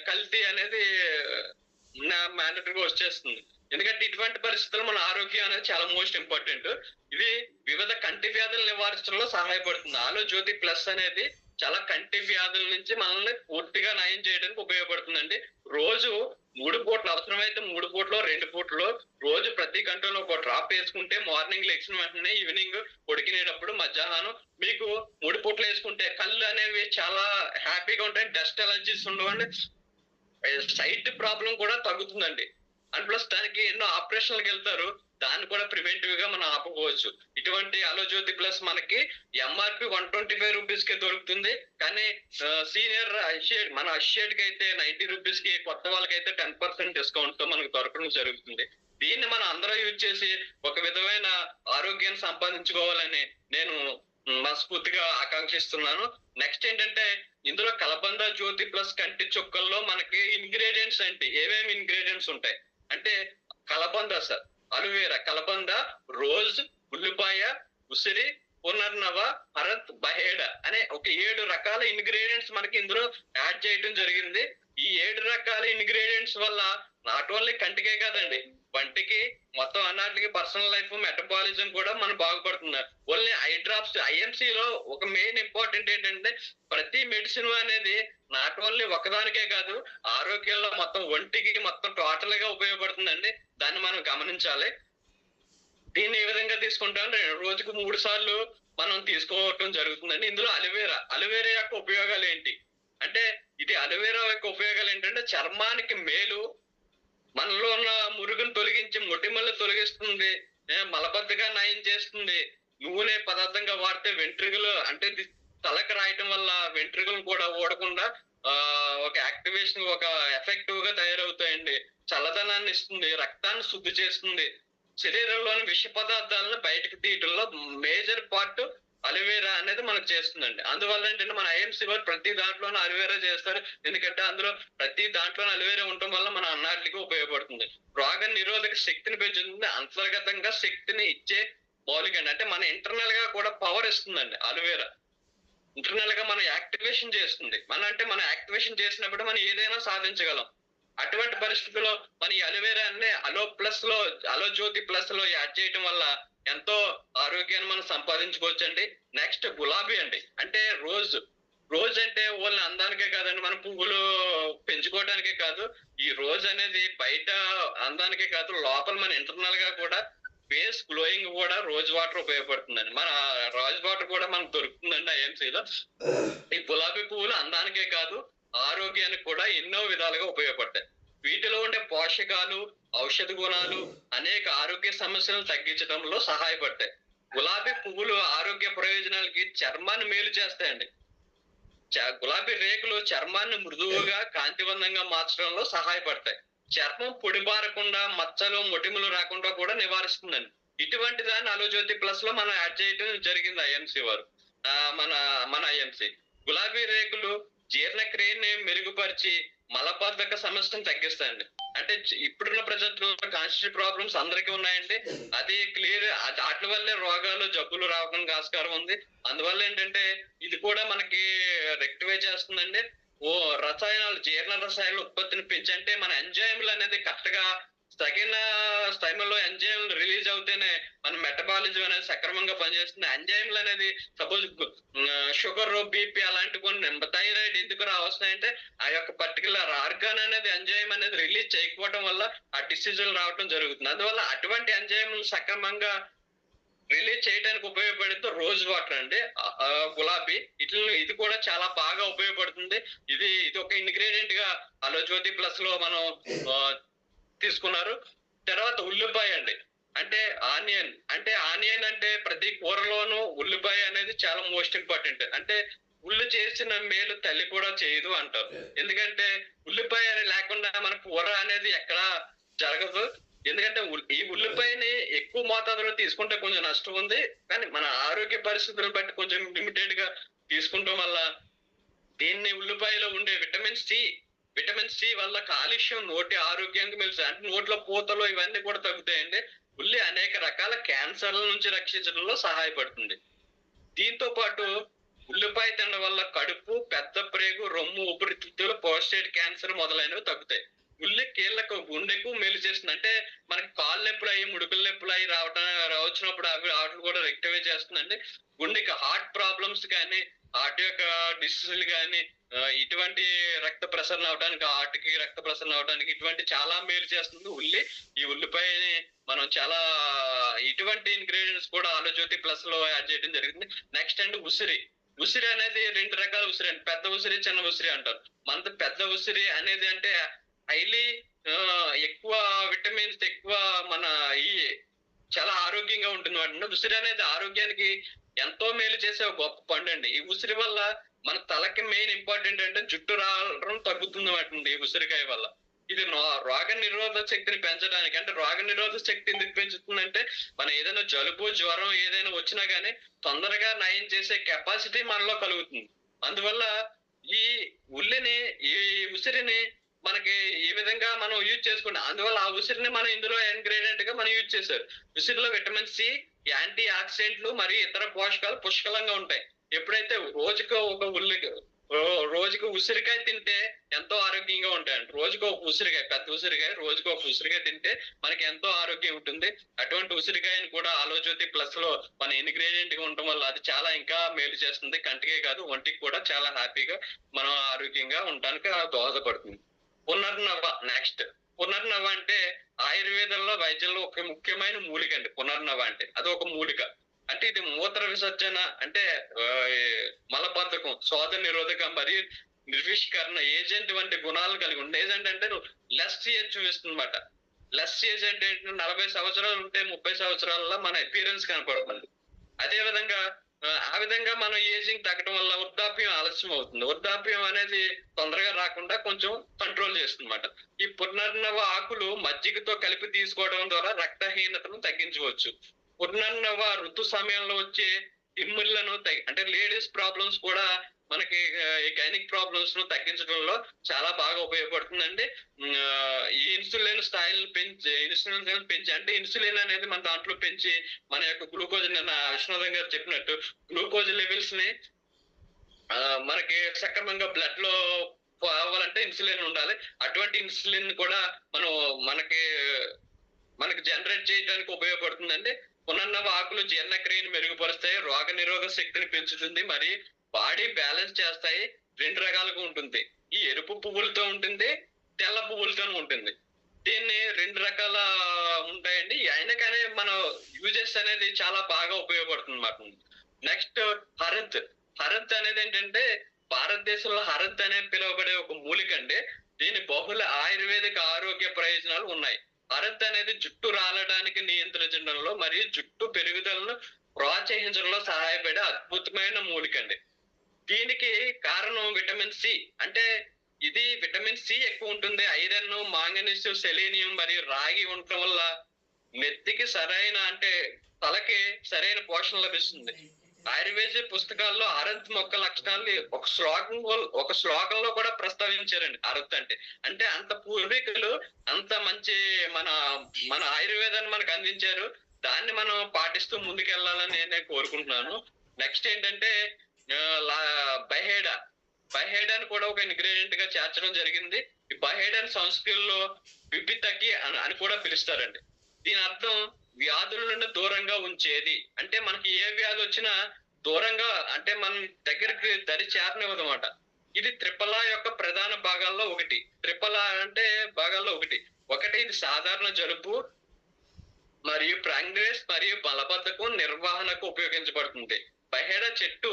కల్తీ అనేది మ్యాండటరీగా వచ్చేస్తుంది. ఎందుకంటే ఇటువంటి పరిస్థితుల్లో మన ఆరోగ్యం అనేది చాలా మోస్ట్ ఇంపార్టెంట్. ఇది వివిధ కంటి వ్యాధులు నివారించడంలో సహాయపడుతుంది. ఆలో జ్యోతి ప్లస్ అనేది చాలా కంటి వ్యాధుల నుంచి మనల్ని పూర్తిగా నయం చేయడానికి ఉపయోగపడుతుందండి. రోజు 3 పూటలు, అవసరమైతే 3 పూటలో 2 పూటలో రోజు ప్రతి గంటలో ఒక డ్రాప్ వేసుకుంటే మార్నింగ్ లెగ్సిన వెంటనే ఈవినింగ్ పడుకునేటప్పుడు మధ్యాహ్నం మీకు 3 పూటలు వేసుకుంటే కళ్ళు అనేవి చాలా హ్యాపీగా ఉంటాయి. డస్ట్ అలర్జీస్ ఉండవండి, సైట్ ప్రాబ్లం కూడా తగ్గుతుందండి. అండ్ ప్లస్ దానికి ఎన్నో ఆపరేషన్లకు వెళ్తారు, దాన్ని కూడా ప్రివెంటివ్ గా మనం ఆపుకోవచ్చు. ఇటువంటి ఆలోజ్యోతి ప్లస్ మనకి ఎంఆర్పి 125 రూపీస్ కి దొరుకుతుంది. కానీ సీనియర్ మన అషియేట్ కి అయితే 90 రూపీస్ కి, కొత్త వాళ్ళకైతే 10% డిస్కౌంట్ తో మనకు దొరకడం జరుగుతుంది. దీన్ని మనం అందరూ యూజ్ చేసి ఒక విధమైన ఆరోగ్యాన్ని సంపాదించుకోవాలని నేను మనస్ఫూర్తిగా ఆకాంక్షిస్తున్నాను. నెక్స్ట్ ఏంటంటే ఇందులో కలబంద జ్యోతి ప్లస్ కంటి చుక్కల్లో మనకి ఇంగ్రీడియంట్స్ అంటే ఏమేమి ఇంగ్రీడియంట్స్ ఉంటాయి అంటే కలబంద సార్, అలోవేరా, కలబంద, రోజ్, ఉల్లిపాయ, ఉసిరి, పునర్నవ, భరత్, బహేడ అనే ఒక 7 రకాల ఇంగ్రీడియంట్స్ మనకి ఇందులో యాడ్ చేయడం జరిగింది. ఈ 7 రకాల ఇంగ్రీడియంట్స్ వల్ల నాట్ ఓన్లీ కంటికే కాదండి, వంటికి, మొత్తం అన్నిటికి, పర్సనల్ లైఫ్, మెటబాలిజం కూడా మనం బాగుపడుతున్నారు. ఓన్లీ ఐ డ్రాప్స్ ఐఎంసీలో ఒక మెయిన్ ఇంపార్టెంట్ ఏంటంటే ప్రతి మెడిసిన్ అనేది నాట్ ఓన్లీ ఒకదానికే కాదు, ఆరోగ్యంలో మొత్తం ఒంటికి మొత్తం టోటల్ గా ఉపయోగపడుతుందండి. దాన్ని మనం గమనించాలి. దీన్ని ఏ విధంగా తీసుకుంటాం, రోజుకు 3 సార్లు మనం తీసుకోవటం జరుగుతుందండి. ఇందులో అలోవేరా యొక్క ఉపయోగాలు ఏంటి అంటే, ఇది అలోవేరా యొక్క ఉపయోగాలు ఏంటంటే చర్మానికి మేలు, మనలో ఉన్న మురుగును తొలగించి మొటిమలు తొలగిస్తుంది, మలబద్ధగా నయం చేస్తుంది. నూనె పదార్థంగా వాడితే వెంట్రుకలు అంటే తలకు రాయటం వల్ల వెంట్రుకలు కూడా ఊడకుండా ఒక యాక్టివేషన్, ఒక ఎఫెక్టివ్ గా తయారవుతాయండి. చల్లదనాన్ని ఇస్తుంది, రక్తాన్ని శుద్ధి చేస్తుంది, శరీరంలోని విష పదార్థాలను బయటకు తీయటంలో మేజర్ పార్ట్ అలోవేరా అనేది మనకు చేస్తుందండి. అందువల్ల ఏంటంటే మన ఐఎంసీ వారు ప్రతి దాంట్లోనూ అలోవేరా చేస్తారు. ఎందుకంటే అందులో ప్రతి దాంట్లోనూ అలోవేరా ఉండటం వల్ల మన అన్నిటికీ ఉపయోగపడుతుంది. రోగ నిరోధక శక్తిని పెంచుతుంది, అంతర్గతంగా శక్తిని ఇచ్చే మౌలిక అంటే మన ఇంటర్నల్ గా కూడా పవర్ ఇస్తుందండి. అలోవేరా ఇంటర్నల్ గా మనం యాక్టివేషన్ చేస్తుంది. మనం యాక్టివేషన్ చేసినప్పుడు మనం ఏదైనా సాధించగలం. అటువంటి పరిస్థితుల్లో మన ఈ అలోవేరాన్ని అలో జ్యోతి ప్లస్ లో యాడ్ చేయటం వల్ల ఎంతో ఆరోగ్యాన్ని మనం సంపాదించుకోవచ్చండి. నెక్స్ట్ గులాబీ అండి, అంటే రోజ్ అంటే ఓన్లీ అందానికే కాదండి, మన పువ్వులు పెంచుకోవడానికే కాదు. ఈ రోజ్ అనేది బయట అందానికే కాదు, లోపల మన ఇంటర్నల్ గా కూడా ఫేస్ గ్లోయింగ్ కూడా రోజ్ వాటర్ ఉపయోగపడుతుందండి. మన రోజ్ వాటర్ కూడా మనకు దొరుకుతుందండి ఐఎంసీలో. ఈ గులాబీ పువ్వులు అందానికే కాదు, ఆరోగ్యానికి కూడా ఎన్నో విధాలుగా ఉపయోగపడతాయి. వీటిలో ఉండే పోషకాలు, ఔషధ గుణాలు అనేక ఆరోగ్య సమస్యలను తగ్గించడంలో సహాయపడతాయి. గులాబీ పువ్వులు ఆరోగ్య ప్రయోజనాలకి చర్మాన్ని మేలు చేస్తాయండి. గులాబీ రేకులు చర్మాన్ని మృదువుగా, కాంతివంతంగా మార్చడంలో సహాయపడతాయి. చర్మం పొడిబారకుండా, మచ్చలు, మొటిమలు రాకుండా కూడా నివారిస్తుందండి. ఇటువంటి దాన్ని అలోజ్యోతి ప్లస్ లో మనం యాడ్ చేయడం జరిగింది ఐఎంసీ వారు. మన ఐఎంసీ గులాబీ రేకులు జీర్ణక్రియని మెరుగుపరిచి మలబద్ధక సమస్యను తగ్గిస్తాయండి. అంటే ఇప్పుడున్న ప్రజెంట్ కాన్స్టిట్యూషన్ ప్రాబ్లమ్స్ అందరికీ ఉన్నాయండి. అది క్లియర్, వాటి వల్లే రోగాలు, జబ్బులు రావడానికి ఆస్కారం ఉంది. అందువల్ల ఏంటంటే ఇది కూడా మనకి రెక్టిఫై చేస్తుందండి. రసాయనాలు, జీర్ణ రసాయనాల ఉత్పత్తిని పెంచంటే మన ఎంజైమ్లు అనేది కరెక్ట్ గా తగిన సమయంలో ఎంజైమ్లు రిలీజ్ అవుతేనే మన మెటబాలిజం అనేది సక్రమంగా పనిచేస్తుంది. ఎంజైమ్లు అనేది సపోజ్ షుగర్, బీపీ అలాంటి కొన్ని థైరాయిడ్ ఎందుకు వస్తున్నాయంటే ఆ యొక్క పర్టికులర్ ఆర్గాన్ అనేది ఎంజైమ్ అనేది రిలీజ్ చేయకపోవడం వల్ల ఆ డిసీజులు రావడం జరుగుతుంది. అందువల్ల అటువంటి ఎంజైమ్లు సక్రమంగా రిలీజ్ చేయడానికి ఉపయోగపడుతూ రోజ్ వాటర్ అండి, గులాబీ ఇది కూడా చాలా బాగా ఉపయోగపడుతుంది. ఇది ఒక ఇంగ్రీడియంట్ గా ఆలోజ్యోతి ప్లస్ లో మనం తీసుకున్నారు. తర్వాత ఉల్లిపాయ అండి, అంటే ఆనియన్ అంటే ప్రతి కూరలోనూ ఉల్లిపాయ అనేది చాలా మోస్ట్ ఇంపార్టెంట్. అంటే ఉల్లి చేసిన మేలు తల్లి కూడా చేయదు అంటారు. ఎందుకంటే ఉల్లిపాయ లేకుండా మన కూర అనేది ఎక్కడా జరగదు. ఎందుకంటే ఈ ఉల్లిపాయని ఎక్కువ మోతాదులో తీసుకుంటే కొంచెం నష్టం ఉంది, కానీ మన ఆరోగ్య పరిస్థితులను బట్టి కొంచెం లిమిటెడ్ గా తీసుకుంటాం వల్ల దీన్ని ఉల్లిపాయలో ఉండే విటమిన్ సి వల్ల కాలుష్యం నోటి ఆరోగ్యానికి మెలుస్తుంది. అంటే నోట్లో పూతలు ఇవన్నీ కూడా తగ్గుతాయండి. ఉల్లి అనేక రకాల క్యాన్సర్ల నుంచి రక్షించడంలో సహాయపడుతుంది. దీంతో పాటు ఉల్లిపాయ తినడం వల్ల కడుపు, పెద్ద ప్రేగు, రొమ్ము, ఊపిరితిత్తులు, ప్రోస్టేట్ క్యాన్సర్ మొదలైనవి తగ్గుతాయి. ఉల్లి కీళ్ళకు, గుండెకు మేలు చేస్తుంది. అంటే మనకి కాళ్ళు నొప్పులు అయ్యి, ముడుకుల నొప్పులు అయ్యి వచ్చినప్పుడు వాటిని కూడా రెక్టిఫై చేస్తుందండి. గుండెకి హార్ట్ ప్రాబ్లమ్స్ కానీ, హార్ట్ యొక్క డిసీజులు కానీ, ఇటువంటి రక్త ప్రసరణ అవడానికి, హార్ట్కి రక్త ప్రసరణ అవడానికి ఇటువంటి చాలా మేలు చేస్తుంది ఉల్లి. ఈ ఉల్లిపాయని మనం చాలా ఇటువంటి ఇంగ్రీడియంట్స్ కూడా ఆలోజ్యోతి ప్లస్ లో యాడ్ చేయడం జరిగింది. నెక్స్ట్ అండి ఉసిరి అనేది 2 రకాల ఉసిరి అండి, పెద్ద ఉసిరి, చిన్న ఉసిరి అంటారు. మనది పెద్ద ఉసిరి అనేది అంటే హైలీ ఎక్కువ విటమిన్స్, ఎక్కువ మన చాలా ఆరోగ్యంగా ఉంటుంది వాటి. ఉసిరి అనేది ఆరోగ్యానికి ఎంతో మేలు చేసే ఒక గొప్ప పండు అండి. ఈ ఉసిరి వల్ల మన తలకి మెయిన్ ఇంపార్టెంట్ అంటే జుట్టు రావడం తగ్గుతుంది వాటి ఈ ఉసిరికాయ వల్ల. ఇది రోగ నిరోధక శక్తిని పెంచడానికి, అంటే రోగ నిరోధక శక్తి ఎందుకు పెంచుతుందంటే మన ఏదైనా జలుబు, జ్వరం ఏదైనా వచ్చినా గానీ తొందరగా నయం చేసే కెపాసిటీ మనలో కలుగుతుంది. అందువల్ల ఈ ఉసిరిని మనకి ఈ విధంగా మనం యూజ్ చేసుకుంటాం. అందువల్ల ఆ ఉసిరిని మనం ఇందులో ఇంగ్రీడియంట్ గా మనం యూజ్ చేశారు. ఉసిరిలో విటమిన్ సి, యాంటీ ఆక్సిడెంట్లు మరియు ఇతర పోషకాలు పుష్కలంగా ఉంటాయి. ఎప్పుడైతే రోజుకు ఉసిరికాయ తింటే ఎంతో ఆరోగ్యంగా ఉంటాయండి. రోజుకు ఒక ఉసిరికాయ, పెద్ద ఉసిరికాయ, రోజుకు ఒక ఉసిరికాయ తింటే మనకి ఎంతో ఆరోగ్యం ఉంటుంది. అటువంటి ఉసిరికాయని కూడా ఆలోజ్యోతి ప్లస్ లో మన ఇంగ్రీడియంట్ గా ఉండటం వల్ల అది చాలా ఇంకా మేలు చేస్తుంది. కంటికే కాదు, ఒంటికి కూడా చాలా హ్యాపీగా మనం ఆరోగ్యంగా ఉండడానికి దోహదపడుతుంది. పునర్నవ అంటే ఆయుర్వేదంలో, వైద్యంలో ఒక ముఖ్యమైన మూలిక అండి. పునర్నవ అంటే అది ఒక మూలిక. అంటే ఇది మూత్ర విసర్జన, అంటే మలబద్ధకం, శోధ నిరోధక మరియు నిర్విష్కరణ ఏజెంట్ వంటి గుణాలు కలిగి ఉంటుంది. ఏజెంట్ అంటే లెస్ ఏజ్ చూపిస్తుంది అనమాట. లెస్ ఏజ్ అంటే 40 సంవత్సరాలు ఉంటే 30 సంవత్సరాలలో మన అపీరెన్స్ కనపడుతుంది. అదే విధంగా ఆ విధంగా మనం ఏజింగ్ తగ్గడం వల్ల వృద్ధాప్యం ఆలస్యం అవుతుంది. వృద్ధాప్యం అనేది తొందరగా రాకుండా కొంచెం కంట్రోల్ చేస్తుందన్నమాట. ఈ పునర్నవ ఆకులు మజ్జిగతో కలిపి తీసుకోవడం ద్వారా రక్తహీనతను తగ్గించవచ్చు. పునర్నవ ఋతు సమయంలో వచ్చే తిమ్మిళ్లను అంటే లేడీస్ ప్రాబ్లమ్స్ కూడా మనకి గైనిక్ ప్రాబ్లమ్స్ ను తగ్గించడంలో చాలా బాగా ఉపయోగపడుతుందండి. ఈ ఇన్సులిన్ స్థాయిలను పెంచి అంటే ఇన్సులిన్ అనేది మన దాంట్లో పెంచి మన యొక్క గ్లూకోజ్, నిన్న విష్ణువర్ధన్ గారు చెప్పినట్టు గ్లూకోజ్ లెవెల్స్ ని మనకి సక్రమంగా బ్లడ్ లో అవ్వాలంటే ఇన్సులిన్ ఉండాలి. అటువంటి ఇన్సులిన్ కూడా మనకి జనరేట్ చేయడానికి ఉపయోగపడుతుందండి. పునర్నవ ఆకులు జీర్ణక్రియను మెరుగుపరుస్తాయి, రోగ నిరోధక శక్తిని పెంచుతుంది, మరి బాడీ బ్యాలెన్స్ చేస్తాయి. 2 రకాలుగా ఉంటుంది. ఈ ఎరుపు పువ్వులతో ఉంటుంది, తెల్ల పువ్వులతో ఉంటుంది. దీన్ని 2 రకాల ఉంటాయండి. అయినకనే మన యూజెస్ అనేది చాలా బాగా ఉపయోగపడుతుంది అన్నమాట. నెక్స్ట్ హరత్ అనేది ఏంటంటే భారతదేశంలో హరత్ అనే పిలువబడే ఒక మూలిక అండి. దీని బహుళ ఆయుర్వేదిక ఆరోగ్య ప్రయోజనాలు ఉన్నాయి. హరత్ అనేది జుట్టు రాలడానికి నియంత్రించడంలో మరియు జుట్టు పెరుగుదలను ప్రోత్సహించడంలో సహాయపడే అద్భుతమైన మూలిక అండి. దీనికి కారణం విటమిన్ సి. అంటే ఇది విటమిన్ సి ఎక్కువ ఉంటుంది. ఐరన్, మాంగనీస్, సెలీనియం మరియు రాగి ఉండటం వల్ల నెత్తికి అంటే తలకి సరైన పోషణ లభిస్తుంది. ఆయుర్వేద పుస్తకాల్లో అరంత్ మొక్క లక్షణాలు ఒక శ్లోకంలో కూడా ప్రస్తావించారండి. అరంత్ అంటే అంత పూర్వీకులు అంత మంచి మన ఆయుర్వేదాన్ని మనకు అందించారు. దాన్ని మనం పాటిస్తూ ముందుకెళ్లాలని నేనే కోరుకుంటున్నాను. నెక్స్ట్ ఏంటంటే బహేడాని కూడా ఒక ఇంగ్రీడియంట్ గా చేర్చడం జరిగింది. ఈ బహేడాన్ సంస్కృతిలో బిబితకి అని కూడా పిలుస్తారండి. దీని అర్థం వ్యాధుల నుండి దూరంగా ఉంచేది. అంటే మనకి ఏ వ్యాధి వచ్చినా దూరంగా, అంటే మన దగ్గరికి దరి చేరనివ్వదన్నమాట. ఇది త్రిఫలా యొక్క ప్రధాన భాగాల్లో ఒకటి. త్రిఫలా అంటే భాగాల్లో ఒకటి. ఇది సాధారణ జలుబు మరియు ప్యాంక్రియాస్ మరియు మలబద్ధకం నిర్వహణకు ఉపయోగించబడుతుంది. బహేడా చెట్టు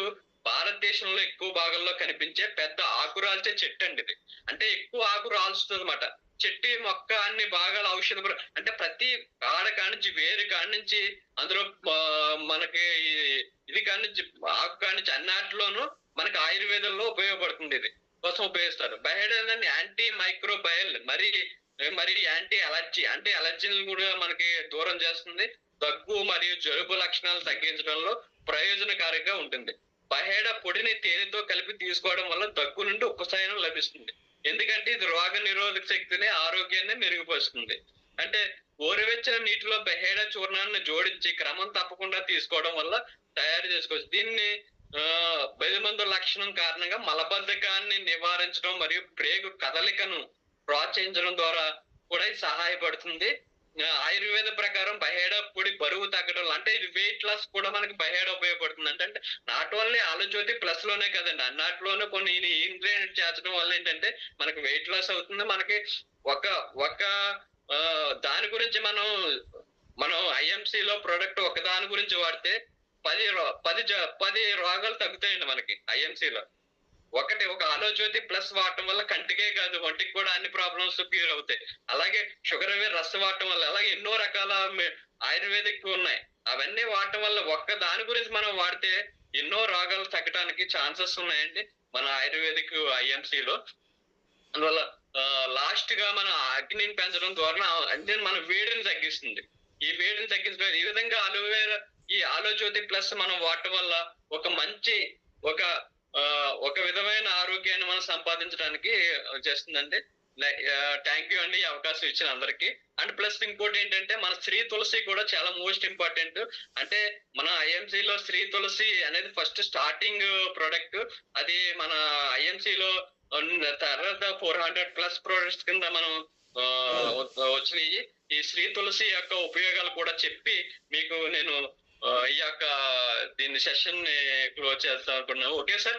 భారతదేశంలో ఎక్కువ భాగంలో కనిపించే పెద్ద ఆకురాల్చే చెట్టు అండి ఇది. అంటే ఎక్కువ ఆకు రాల్చుతుంది అన్నమాట. చెట్టు మొక్క అన్ని భాగాల అంటే ప్రతి కాడ కానించి వేరు కానించి అందులో మనకి ఇది కానించి ఆకు కానించి అన్నిటిలోనూ మనకి ఆయుర్వేదంలో ఉపయోగపడుతుంది. ఇది కోసం ఉపయోగిస్తారు. బహేడా యాంటీ మైక్రోబయల్ మరి యాంటీ అలర్జీ, అంటే అలర్జీని కూడా మనకి దూరం చేస్తుంది. దగ్గు మరియు జలుబు లక్షణాలు తగ్గించడంలో ప్రయోజనకారిగా ఉంటుంది. బహేడా పొడిని తేనెతో కలిపి తీసుకోవడం వల్ల దగ్గు నుండి ఉపశమనం లభిస్తుంది. ఎందుకంటే ఇది రోగ నిరోధక శక్తిని, ఆరోగ్యాన్ని మెరుగుపరుస్తుంది. అంటే గోరువెచ్చని నీటిలో బహేడా చూర్ణాన్ని జోడించి క్రమం తప్పకుండా తీసుకోవడం వల్ల తయారు చేసుకోవచ్చు. దీన్ని బెదిమందు లక్షణం కారణంగా మలబద్ధకాన్ని నివారించడం మరియు ప్రేగు కదలికను ప్రోత్సహించడం ద్వారా కూడా ఇది సహాయపడుతుంది. ఆయుర్వేద ప్రకారం బహేడా పొడి బరువు తగ్గడం, అంటే ఇది వెయిట్ లాస్ కూడా మనకి బహేడా ఉపయోగపడుతుంది. అంటే నాట్ ఓన్లీ ఆలోజ్యోతి ప్లస్ లోనే కదండి, అన్నట్లోనే కొన్ని ఇంగ్రీడియంట్ చేర్చడం వల్ల ఏంటంటే మనకి వెయిట్ లాస్ అవుతుంది. మనకి ఒక దాని గురించి మనం IMC లో ప్రొడక్ట్ ఒక దాని గురించి వాడితే 10 రోగాలు తగ్గుతాయండి మనకి IMC లో. ఒక ఆలోజ్యోతి ప్లస్ వాడటం వల్ల కంటికే కాదు ఒంటికి కూడా అన్ని ప్రాబ్లమ్స్ క్యూర్ అవుతాయి. అలాగే షుగర్ అవేర్ రస్ వాడటం వల్ల, అలాగే ఎన్నో రకాల ఆయుర్వేదిక్ ఉన్నాయి. అవన్నీ వాడటం వల్ల ఒక్క దాని గురించి మనం వాడితే ఎన్నో రోగాలు తగ్గడానికి ఛాన్సెస్ ఉన్నాయండి మన ఆయుర్వేదిక్ IMC లో. అందువల్ల లాస్ట్ గా మన అగ్నిని పెంచడం ద్వారా అంటే మన వేడిని తగ్గిస్తుంది. ఈ వేడిని తగ్గించడం ఈ విధంగా ఈ ఆలోజ్యోతి ప్లస్ మనం వాడటం వల్ల ఒక మంచి ఒక విధమైన ఆరోగ్యాన్ని మనం సంపాదించడానికి చేస్తుందండి. థ్యాంక్ యూ అండి ఈ అవకాశం ఇచ్చిన అందరికి. అండ్ ప్లస్ ఇంకోటి ఏంటంటే మన శ్రీ తులసి కూడా చాలా మోస్ట్ ఇంపార్టెంట్. అంటే మన IMC లో శ్రీ తులసి అనేది ఫస్ట్ స్టార్టింగ్ ప్రొడక్ట్. అది మన IMC లో తర్వాత 400+ ప్రొడక్ట్స్ కింద మనం వచ్చినాయి. ఈ శ్రీ తులసి యొక్క ఉపయోగాలు కూడా చెప్పి మీకు నేను ఈ యొక్క దీన్ని సెషన్ ని క్లోజ్ చేస్తాం అనుకున్నాను. ఓకే సార్,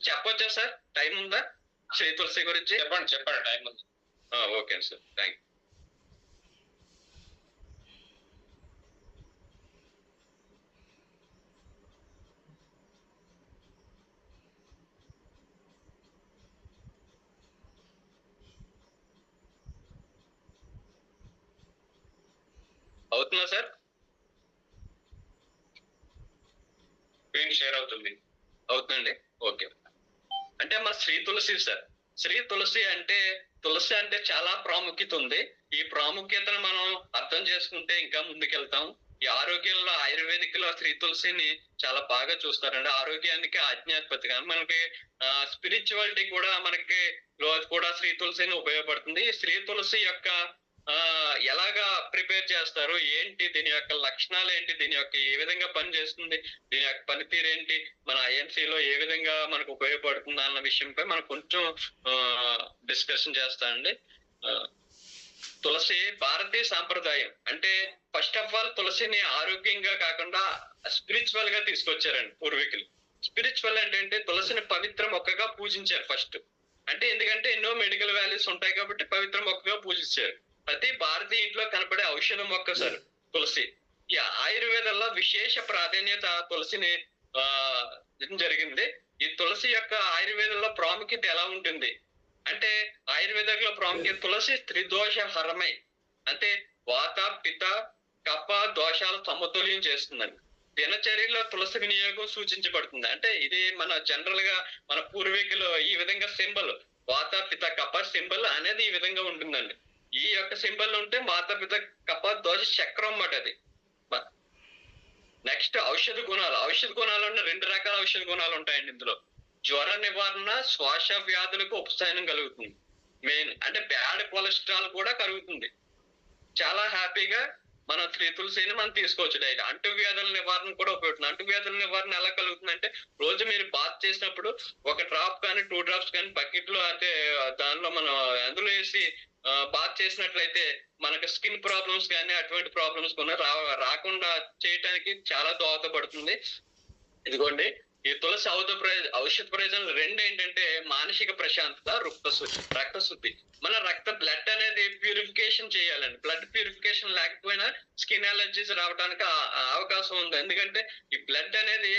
చెప్పొచ్చా సార్? టైం ఉందా శ్రీ తులసి గురించి? చెప్పండి టైం ఉంది. Okay sir, thank you. అవుతుందా సార్? స్క్రీన్ షేర్ అవుతుంది. అవుతుందండి. ఓకే. అంటే మన శ్రీ తులసి సార్, శ్రీ తులసి అంటే చాలా ప్రాముఖ్యత ఉంది. ఈ ప్రాముఖ్యతను మనం అర్థం చేసుకుంటే ఇంకా ముందుకెళ్తాం. ఈ ఆరోగ్యంలో ఆయుర్వేదిక్ లో శ్రీ తులసిని చాలా బాగా చూస్తారండి. ఆరోగ్యానికి ఆధ్యాత్మికతగా మనకి స్పిరిచువాలిటీ కూడా మనకి కూడా శ్రీ తులసిని ఉపయోగపడుతుంది. శ్రీ తులసి యొక్క ఎలాగా ప్రిపేర్ చేస్తారు, ఏంటి దీని యొక్క లక్షణాలు ఏంటి, దీని యొక్క ఏ విధంగా పని చేస్తుంది, దీని యొక్క పనితీరు ఏంటి, మన IMC లో ఏ విధంగా మనకు ఉపయోగపడుతుంది అన్న విషయంపై మనం కొంచెం డిస్కషన్ చేస్తానండి. తులసి భారతీయ సాంప్రదాయం. అంటే ఫస్ట్ ఆఫ్ ఆల్ తులసిని ఆరోగ్యంగా కాకుండా స్పిరిచువల్ గా తీసుకొచ్చారండి పూర్వీకులు. స్పిరిచువల్ అంటే తులసిని పవిత్ర మొక్కగా పూజించారు ఫస్ట్. అంటే ఎందుకంటే ఎన్నో మెడికల్ వాల్యూస్ ఉంటాయి కాబట్టి పవిత్ర మొక్కగా పూజించారు. ప్రతి భారతీయ ఇంట్లో కనపడే ఔషధ మొక్క సార్ తులసి. ఈ ఆయుర్వేదంలో విశేష ప్రాధాన్యత తులసిని జరిగింది. ఈ తులసి యొక్క ఆయుర్వేదంలో ప్రాముఖ్యత ఎలా ఉంటుంది అంటే, ఆయుర్వేదంలో ప్రాముఖ్యత తులసి త్రిదోష హరమై, అంటే వాత పిత కఫ దోషాలు సమతుల్యం చేస్తుందండి. దినచర్యలో తులసి వినియోగం సూచించబడుతుంది. అంటే ఇది మన జనరల్ గా మన పూర్వీకులు ఈ విధంగా సింబల్ వాత పిత కఫ సింబల్ అనేది ఈ విధంగా ఉంటుందండి. ఈ యొక్క సింబల్ ఉంటే వాత పిత కఫ దోష చక్రం అన్నమాట అది. నెక్స్ట్ ఔషధ గుణాలు. ఔషధ గుణాలు అంటే 2 రకాల ఔషధ గుణాలు ఉంటాయండి ఇందులో. జ్వర నివారణ, శ్వాస వ్యాధులకు ఉపశమనం కలుగుతుంది. మెయిన్ అంటే బ్యాడ్ కొలెస్ట్రాల్ కూడా కలుగుతుంది. చాలా హ్యాపీగా మన శ్రీ తులసిని మనం తీసుకోవచ్చు డైలీ. అంటువ్యాధుల నివారణ కూడా ఉపయోగపడుతుంది. అంటువ్యాధుల నివారణ ఎలా కలుగుతుందంటే, రోజు మీరు బాత్ చేసినప్పుడు 1 డ్రాప్ కానీ 2 డ్రాప్స్ కానీ బకెట్ లో అంటే దానిలో మనం అందులో వేసి బాత్ చేసినట్లయితే మనకు స్కిన్ ప్రాబ్లమ్స్ కానీ అటువంటి ప్రాబ్లమ్స్ కూడా రాకుండా చేయటానికి చాలా దోహదపడుతుంది. ఇదిగోండి, ఈ తులసి ఔషధ ప్రయోజనాలు రెండు ఏంటంటే మానసిక ప్రశాంతత, రక్తశుద్ధి. మన బ్లడ్ అనేది ప్యూరిఫికేషన్ చేయాలండి. బ్లడ్ ప్యూరిఫికేషన్ లేకపోయినా స్కిన్ అలర్జీస్ రావడానికి అవకాశం ఉంది. ఎందుకంటే ఈ బ్లడ్ అనేది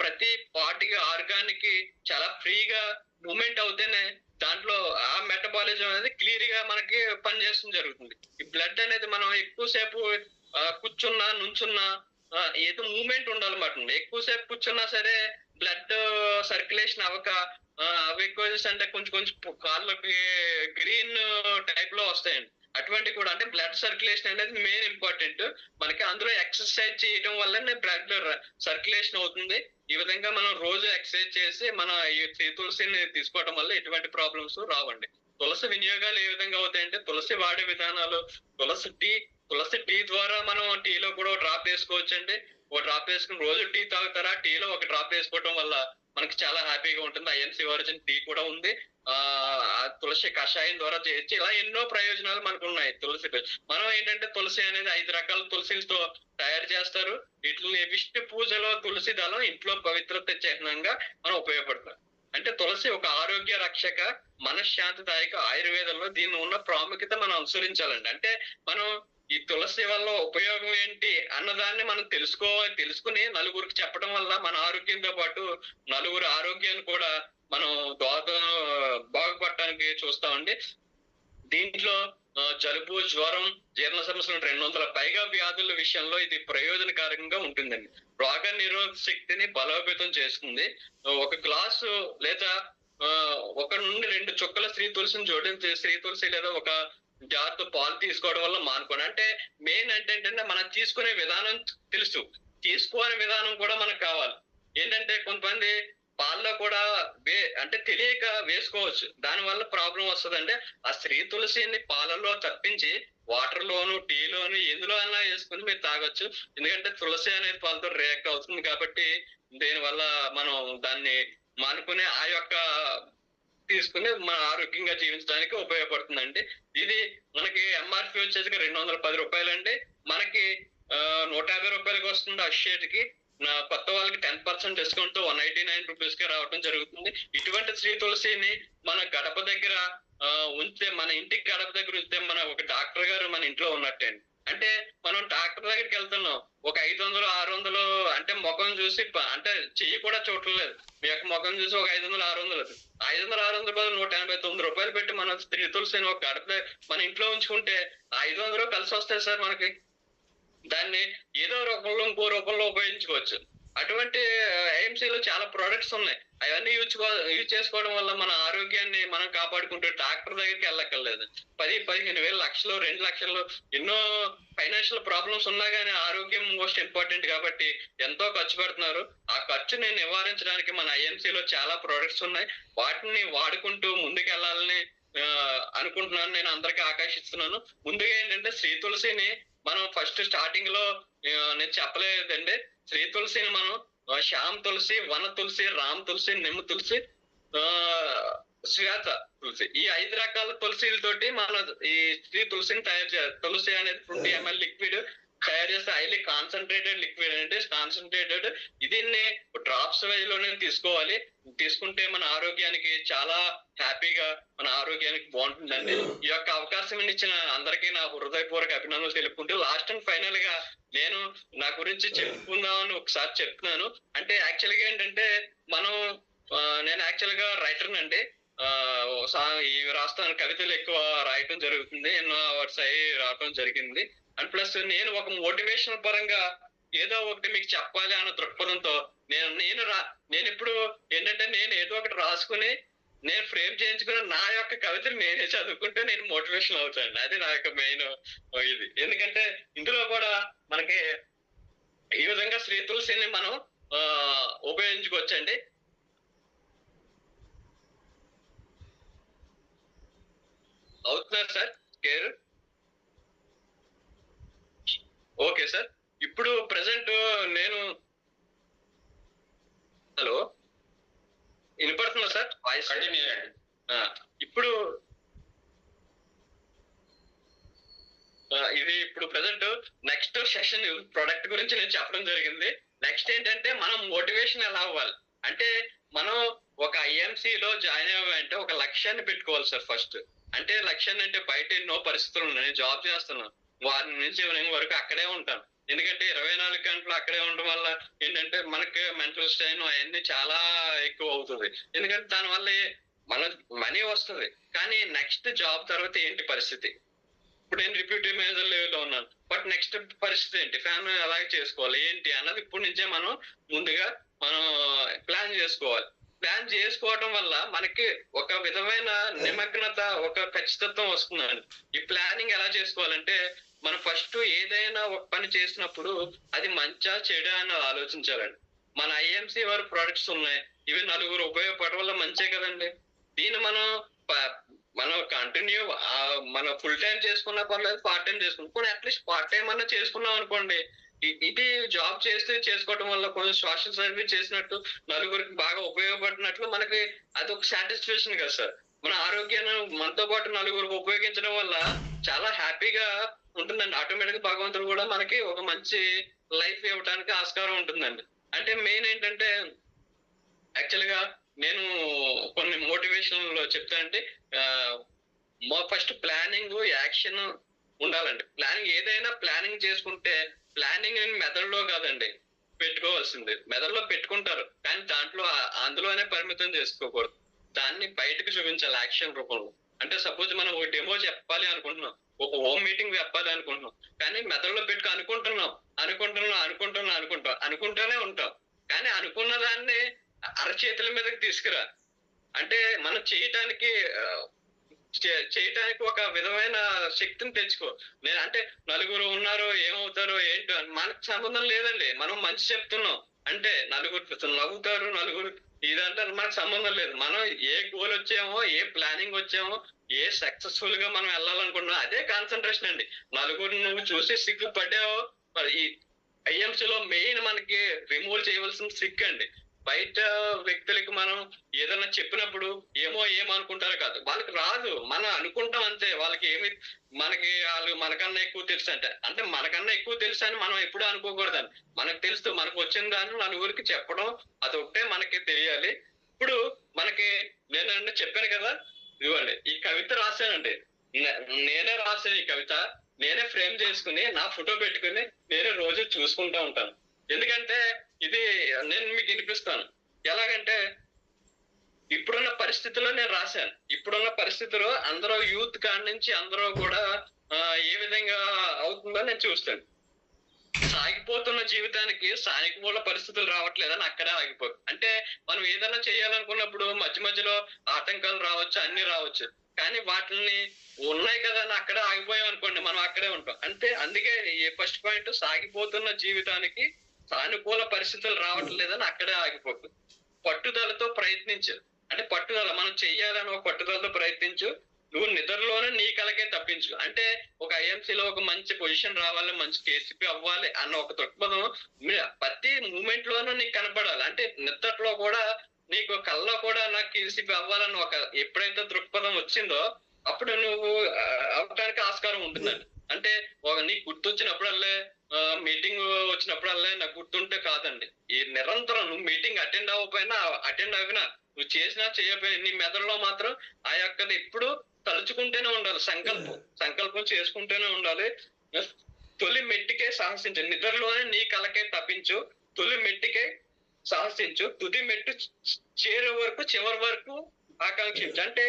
ప్రతి పార్టీకి ఆర్గానిక్ చాలా ఫ్రీగా మూమెంట్ అవుతేనే దాంట్లో ఆ మెటబాలిజం అనేది క్లియర్ గా మనకి పనిచేస్తుంది జరుగుతుంది. ఈ బ్లడ్ అనేది మనం ఎక్కువసేపు కూర్చున్నా నుంచున్నా ఏదో మూమెంట్ ఉండాలన్నమాట. ఎక్కువసేపు కూర్చున్నా సరే బ్లడ్ సర్క్యులేషన్ అవ్వక అవి ఎక్కువ అంటే కొంచెం కాళ్ళకి గ్రీన్ టైప్ లో వస్తాయండి. అటువంటి కూడా అంటే బ్లడ్ సర్క్యులేషన్ అనేది మెయిన్ ఇంపార్టెంట్ మనకి. అందులో ఎక్సర్సైజ్ చేయడం వల్లనే బ్లడ్ సర్క్యులేషన్ అవుతుంది. ఈ విధంగా మనం రోజు ఎక్సర్సైజ్ చేసి మన ఈ తులసిని తీసుకోవడం వల్ల ఎటువంటి ప్రాబ్లమ్స్ రావండి. తులసి వినియోగాలు ఏ విధంగా అవుతాయంటే తులసి వాడే విధానాలు, తులసి టీ ద్వారా మనం టీలో కూడా డ్రాప్ వేసుకోవచ్చు అండి. ఒక డ్రాప్ వేసుకుని రోజు టీ తాగుతారా, టీలో ఒక డ్రాప్ వేసుకోవడం వల్ల మనకి చాలా హ్యాపీగా ఉంటుంది. ఐఎన్సీ ఒరిజిన్ టీ కూడా ఉంది. తులసి కషాయం ద్వారా చేయొచ్చు. ఇలా ఎన్నో ప్రయోజనాలు మనకు ఉన్నాయి తులసి. మనం ఏంటంటే తులసి అనేది 5 రకాల తులసిలతో తయారు చేస్తారు. వీటిని విష్ణు పూజలో తులసి దళం ఇంట్లో పవిత్రత చిహ్నంగా మనం ఉపయోగపడతాం. అంటే తులసి ఒక ఆరోగ్య రక్షక, మనశ్శాంతిదాయక. ఆయుర్వేదంలో దీన్ని ఉన్న ప్రాముఖ్యత మనం అనుసరించాలండి. అంటే మనం ఈ తులసి వల్ల ఉపయోగం ఏంటి అన్నదాన్ని మనం తెలుసుకుని నలుగురికి చెప్పడం వల్ల మన ఆరోగ్యంతో పాటు నలుగురు ఆరోగ్యాన్ని కూడా మనం బాగుపడటానికి చూస్తామండి. దీంట్లో జలుబు, జ్వరం, జీర్ణ సమస్యలు 200 పైగా వ్యాధుల విషయంలో ఇది ప్రయోజనకరంగా ఉంటుందండి. రోగ నిరోధక శక్తిని బలోపేతం చేస్తుంది. ఒక గ్లాసు లేదా 1 నుండి 2 చుక్కల స్త్రీ తులసిని జోడించి స్త్రీ తులసి లేదా ఒక జాగ్రత్త పాలు తీసుకోవడం వల్ల మానుకోండి. అంటే మెయిన్ ఏంటంటే మనం తీసుకునే విధానం తెలుసు, తీసుకోని విధానం కూడా మనకు కావాలి. ఏంటంటే కొంతమంది పాల్లో కూడా అంటే తెలియక వేసుకోవచ్చు, దాని వల్ల ప్రాబ్లం వస్తుంది. అంటే ఆ స్త్రీ తులసిని పాలలో తప్పించి వాటర్ లోను, టీలోను ఎందులో అయినా వేసుకుని మీరు తాగొచ్చు. ఎందుకంటే తులసి అనేది పాలతో రియాక్ట్ అవుతుంది కాబట్టి దీనివల్ల మనం దాన్ని మానుకునే ఆ యొక్క తీసుకుని మన ఆరోగ్యంగా జీవించడానికి ఉపయోగపడుతుందండి. ఇది మనకి ఎంఆర్పి వచ్చేసి 210 రూపాయలండి. మనకి 150 రూపాయలకి వస్తుంది. అషేట్కి కొత్త వాళ్ళకి 10% డిస్కౌంట్ తో 189 రూపీస్ కి రావడం జరుగుతుంది. ఇటువంటి శ్రీ తులసిని మన గడప దగ్గర ఉంచితే, మన ఇంటికి గడప దగ్గర ఉంచితే మన ఒక డాక్టర్ గారు మన ఇంట్లో ఉన్నట్టే. అంటే మనం డాక్టర్ దగ్గరికి వెళ్తున్నాం, ఒక 500 600 అంటే ముఖం చూసి అంటే చెయ్యి కూడా చూడలేదు, మీ యొక్క ముఖం చూసి ఒక 500 600 500 బదులు 189 రూపాయలు పెట్టి మన స్త్రీ తులసిని ఒక గడప మన ఇంట్లో ఉంచుకుంటే 500 కలిసి వస్తాయి సార్ మనకి. దాన్ని ఏదో రూపంలో ఇంకో రూపంలో ఉపయోగించుకోవచ్చు. అటువంటి ఐఎంసీలో చాలా ప్రొడక్ట్స్ ఉన్నాయి. అవన్నీ యూజ్ చేసుకోవడం వల్ల మన ఆరోగ్యాన్ని మనం కాపాడుకుంటే డాక్టర్ దగ్గరికి వెళ్ళక్కర్లేదు. 10-15 వేలు, లక్షలు, 2 లక్షలు ఎన్నో ఫైనాన్షియల్ ప్రాబ్లమ్స్ ఉన్నా కానీ ఆరోగ్యం మోస్ట్ ఇంపార్టెంట్ కాబట్టి ఎంతో ఖర్చు పెడుతున్నారు. ఆ ఖర్చుని నివారించడానికి మన ఐఎంసీలో చాలా ప్రొడక్ట్స్ ఉన్నాయి. వాటిని వాడుకుంటూ ముందుకెళ్లాలని అనుకుంటున్నాను. నేను అందరికీ ఆకాంక్షిస్తున్నాను. ముందుగా ఏంటంటే శ్రీ తులసిని మనం ఫస్ట్ స్టార్టింగ్ లో నేను చెప్పలేదండి. శ్రీ తులసిని మనం శ్యామ్ తులసి, వన తులసి, రామ్ తులసి, నిమ్మ తులసి, శ్వేత తులసి, ఈ 5 రకాల తులసిలతోటి మనం ఈ శ్రీ తులసిని తయారు చేయాలి. తులసి అనేది 20 ml లిక్విడ్ తయారు చేస్తే హైలీ కాన్సన్ట్రేటెడ్ లిక్విడ్ అంటే కాన్సన్ట్రేటెడ్. దీన్ని డ్రాప్స్ లోనే తీసుకోవాలి. తీసుకుంటే మన ఆరోగ్యానికి చాలా హ్యాపీగా, మన ఆరోగ్యానికి బాగుంటుందండి. ఈ యొక్క అవకాశం ఇచ్చిన అందరికీ నా హృదయపూర్వక అభినందనలు తెలుపుకుంటూ లాస్ట్ అండ్ ఫైనల్ గా నేను నా గురించి చెప్పుకుందామని ఒకసారి చెప్తున్నాను. అంటే యాక్చువల్ గా ఏంటంటే నేను యాక్చువల్ గా రైటర్ అండి. ఇవి రాస్తాను, కవితలు ఎక్కువ రాయటం జరుగుతుంది, ఎన్నో అవార్డ్స్ అయ్యి రావటం జరిగింది. అండ్ ప్లస్ నేను ఒక మోటివేషన్ పరంగా ఏదో ఒకటి మీకు చెప్పాలి అన్న దృక్పథంతో నేను ఇప్పుడు ఏంటంటే నేను ఏదో ఒకటి రాసుకుని నేను ఫ్రేమ్ చేయించుకుని నా యొక్క కవితలు నేనే చదువుకుంటే నేను మోటివేషన్ అవుతాను. అది నా యొక్క మెయిన్ ఇది. ఎందుకంటే ఇందులో కూడా మనకి ఈ విధంగా శ్రీ తులసిని మనం ఉపయోగించుకోవచ్చండి. అవుతున్నారు సార్ కేర్? Okay sir. ఇప్పుడు ప్రెసెంట్ నేను హలో వినపడుతుందా సార్ వాయిస్? కంటిన్యూ చేయండి. ఇప్పుడు ఇది ఇప్పుడు ప్రెసెంట్ నెక్స్ట్ సెషన్ ప్రొడక్ట్ గురించి నేను చెప్పడం జరిగింది. నెక్స్ట్ ఏంటంటే మనం మోటివేషన్ ఎలా అవ్వాలి అంటే, మనం ఒక IMC లో జాయిన్ అవ్వాలంటే ఒక లక్ష్యాన్ని పెట్టుకోవాలి సార్ ఫస్ట్. అంటే లక్ష్యాన్ని అంటే బయట ఎన్నో పరిస్థితులు ఉన్నాయి. నేను జాబ్ చేస్తున్నాను, వారం నుంచి ఈవినింగ్ వరకు అక్కడే ఉంటాను. ఎందుకంటే 24 గంటలు అక్కడే ఉండడం వల్ల ఏంటంటే మనకి మెంటల్ స్ట్రెయిన్ అవన్నీ చాలా ఎక్కువ అవుతుంది. ఎందుకంటే దానివల్ల మన మనీ వస్తుంది, కానీ నెక్స్ట్ జాబ్ తర్వాత ఏంటి పరిస్థితి? ఇప్పుడు నేను డిప్యూటీ మేనేజర్ లెవెల్లో ఉన్నాను, బట్ నెక్స్ట్ పరిస్థితి ఏంటి? ఫ్యామిలీ అలాగే చేసుకోవాలి ఏంటి అన్నది ఇప్పటి నుంచే మనం ముందుగా మనం ప్లాన్ చేసుకోవాలి. ప్లాన్ చేసుకోవడం వల్ల మనకి ఒక విధమైన నిమగ్నత, ఒక ఖచ్చితత్వం వస్తుందండి. ఈ ప్లానింగ్ ఎలా చేసుకోవాలంటే, మనం ఫస్ట్ ఏదైనా ఒక పని చేసినప్పుడు అది మంచా చెడా అని ఆలోచించాలండి. మన IMC వారి ప్రొడక్ట్స్ ఉన్నాయి, ఇవి నలుగురు ఉపయోగపడడం వల్ల మంచే కదండి. దీన్ని మనం కంటిన్యూ మనం ఫుల్ టైం చేసుకున్నా పర్లేదు, పార్ట్ టైం చేసుకున్నాం, కొన్ని అట్లీస్ట్ పార్ట్ టైం అన్నా చేసుకున్నాం అనుకోండి, ఇది జాబ్ చేస్తే చేసుకోవడం వల్ల కొంచెం సోషల్ సర్వీస్ చేసినట్టు, నలుగురికి బాగా ఉపయోగపడినట్లు మనకి అది ఒక సాటిస్ఫాక్షన్ కదా సార్. మన ఆరోగ్యాన్ని మనతో పాటు నలుగురికి ఉపయోగించడం వల్ల చాలా హ్యాపీగా ఉంటుందండి. ఆటోమేటిక్ గా భగవంతుడు కూడా మనకి ఒక మంచి లైఫ్ ఇవ్వడానికి ఆస్కారం ఉంటుందండి. అంటే మెయిన్ ఏంటంటే, యాక్చువల్ గా నేను కొన్ని మోటివేషన్ లో చెప్తానంటే, ఫస్ట్ ప్లానింగ్, యాక్షన్ ఉండాలండి. ప్లానింగ్ ఏదైనా ప్లానింగ్ చేసుకుంటే, ప్లానింగ్ మెథడ్ లో కాదండి పెట్టుకోవాల్సింది. మెథడ్ లో పెట్టుకుంటారు, కానీ అందులోనే పరిమితం చేసుకోకూడదు. దాన్ని బయటకు చూపించాలి యాక్షన్ రూపంలో. అంటే సపోజ్ మనం ఒక డెమో చెప్పాలి అనుకుంటున్నాం, ఒక హోమ్ మీటింగ్ చెప్పాలి అనుకుంటున్నాం, కానీ మెథడ్ లో పెట్టుకు అనుకుంటూనే ఉంటాం, కానీ అనుకున్న దాన్ని అరచేతుల మీదకి తీసుకురా. అంటే మనం చేయటానికి ఒక విధమైన శక్తిని తెచ్చుకో. నేను అంటే నలుగురు ఉన్నారు ఏమవుతారో ఏంటో అని మనకు సంబంధం లేదండి. మనం మంచి చెప్తున్నాం అంటే నలుగురు నవ్వుతారు, నలుగురు ఇదంటే మనకు సంబంధం లేదు. మనం ఏ గోల్ వచ్చామో, ఏ ప్లానింగ్ వచ్చామో, ఏ సక్సెస్ఫుల్ గా మనం వెళ్ళాలనుకుంటున్నాం, అదే కాన్సన్ట్రేషన్ అండి. నలుగురు నువ్వు చూసి సిగ్గుపడ్డావో, మరి ఈ IMC లో మెయిన్ మనకి రిమూవ్ చేయవలసిన సిగ్గు అండి. బయట వ్యక్తులకి మనం ఏదైనా చెప్పినప్పుడు ఏమో అనుకుంటారో కాదు, వాళ్ళకి రాదు, మనం అనుకుంటాం అంతే. వాళ్ళకి వాళ్ళు మనకన్నా ఎక్కువ తెలుసు అంటే మనకన్నా ఎక్కువ తెలుసు అని మనం ఎప్పుడు అనుకోకూడదండి. మనకు తెలుసు, మనకు వచ్చిన దాన్ని నలుగురికి చెప్పడం అదొకటే మనకి తెలియాలి. ఇప్పుడు మనకి నేను చెప్పాను కదా, ఇవ్వండి ఈ కవిత రాశానండి, నేనే రాశాను ఈ కవిత, నేనే ఫ్రేమ్ చేసుకుని నా ఫోటో పెట్టుకుని నేనే రోజు చూసుకుంటా ఉంటాను. ఎందుకంటే ఇది నేను మీకు వినిపిస్తాను. ఎలాగంటే, ఇప్పుడున్న పరిస్థితుల్లో నేను రాశాను. ఇప్పుడున్న పరిస్థితుల్లో అందరూ యూత్ కాడి నుంచి అందరూ కూడా ఏ విధంగా అవుతుందో నేను చూస్తాను. సాగిపోతున్న జీవితానికి సానుకూల పరిస్థితులు రావట్లేదని అక్కడే ఆగిపోదు. అంటే మనం ఏదైనా చేయాలనుకున్నప్పుడు మధ్య మధ్యలో ఆటంకాలు రావచ్చు, అన్ని రావచ్చు, కానీ వాటిని ఉన్నాయి కదా అని అక్కడే ఆగిపోయాం అనుకోండి, మనం అక్కడే ఉంటాం. అంటే అందుకే ఫస్ట్ పాయింట్, సాగిపోతున్న జీవితానికి సానుకూల పరిస్థితులు రావట్లేదని అక్కడే ఆగిపోతుంది. పట్టుదలతో ప్రయత్నించు. అంటే పట్టుదల, మనం చెయ్యాలని ఒక పట్టుదలతో ప్రయత్నించు. నువ్వు నిద్రలోనే నీ కలకే తప్పించు. అంటే ఒక IMC లో ఒక మంచి పొజిషన్ రావాలి, మంచి KCP అవ్వాలి అన్న ఒక దృక్పథం ప్రతి మూమెంట్ లోనూ నీకు కనపడాలి. అంటే నిద్రలో కూడా నీకు కల్లో కూడా నాకు KCP అవ్వాలని ఒక ఎప్పుడైతే దృక్పథం వచ్చిందో అప్పుడు నువ్వు అవటానికి ఆస్కారం ఉంటుందండి. అంటే నీకు గుర్తొచ్చినప్పుడల్లే, మీటింగ్ వచ్చినప్పుడల్లే నాకు గుర్తుంటే కాదండి. ఈ నిరంతరం నువ్వు మీటింగ్ అటెండ్ అవ్వినా, నువ్వు చేసినా చేయకపోయినా, నీ మెదడులో మాత్రం ఆ యొక్కది ఎప్పుడు తలుచుకుంటూనే ఉండాలి. సంకల్పం చేసుకుంటూనే ఉండాలి. తొలి మెట్టికే సాహసించు. నిద్రలోనే నీ కలకే తప్పించు, తొలి మెట్టికే సాహసించు, తుది మెట్టు చేరే వరకు, చివరి వరకు ఆకాంక్షించు. అంటే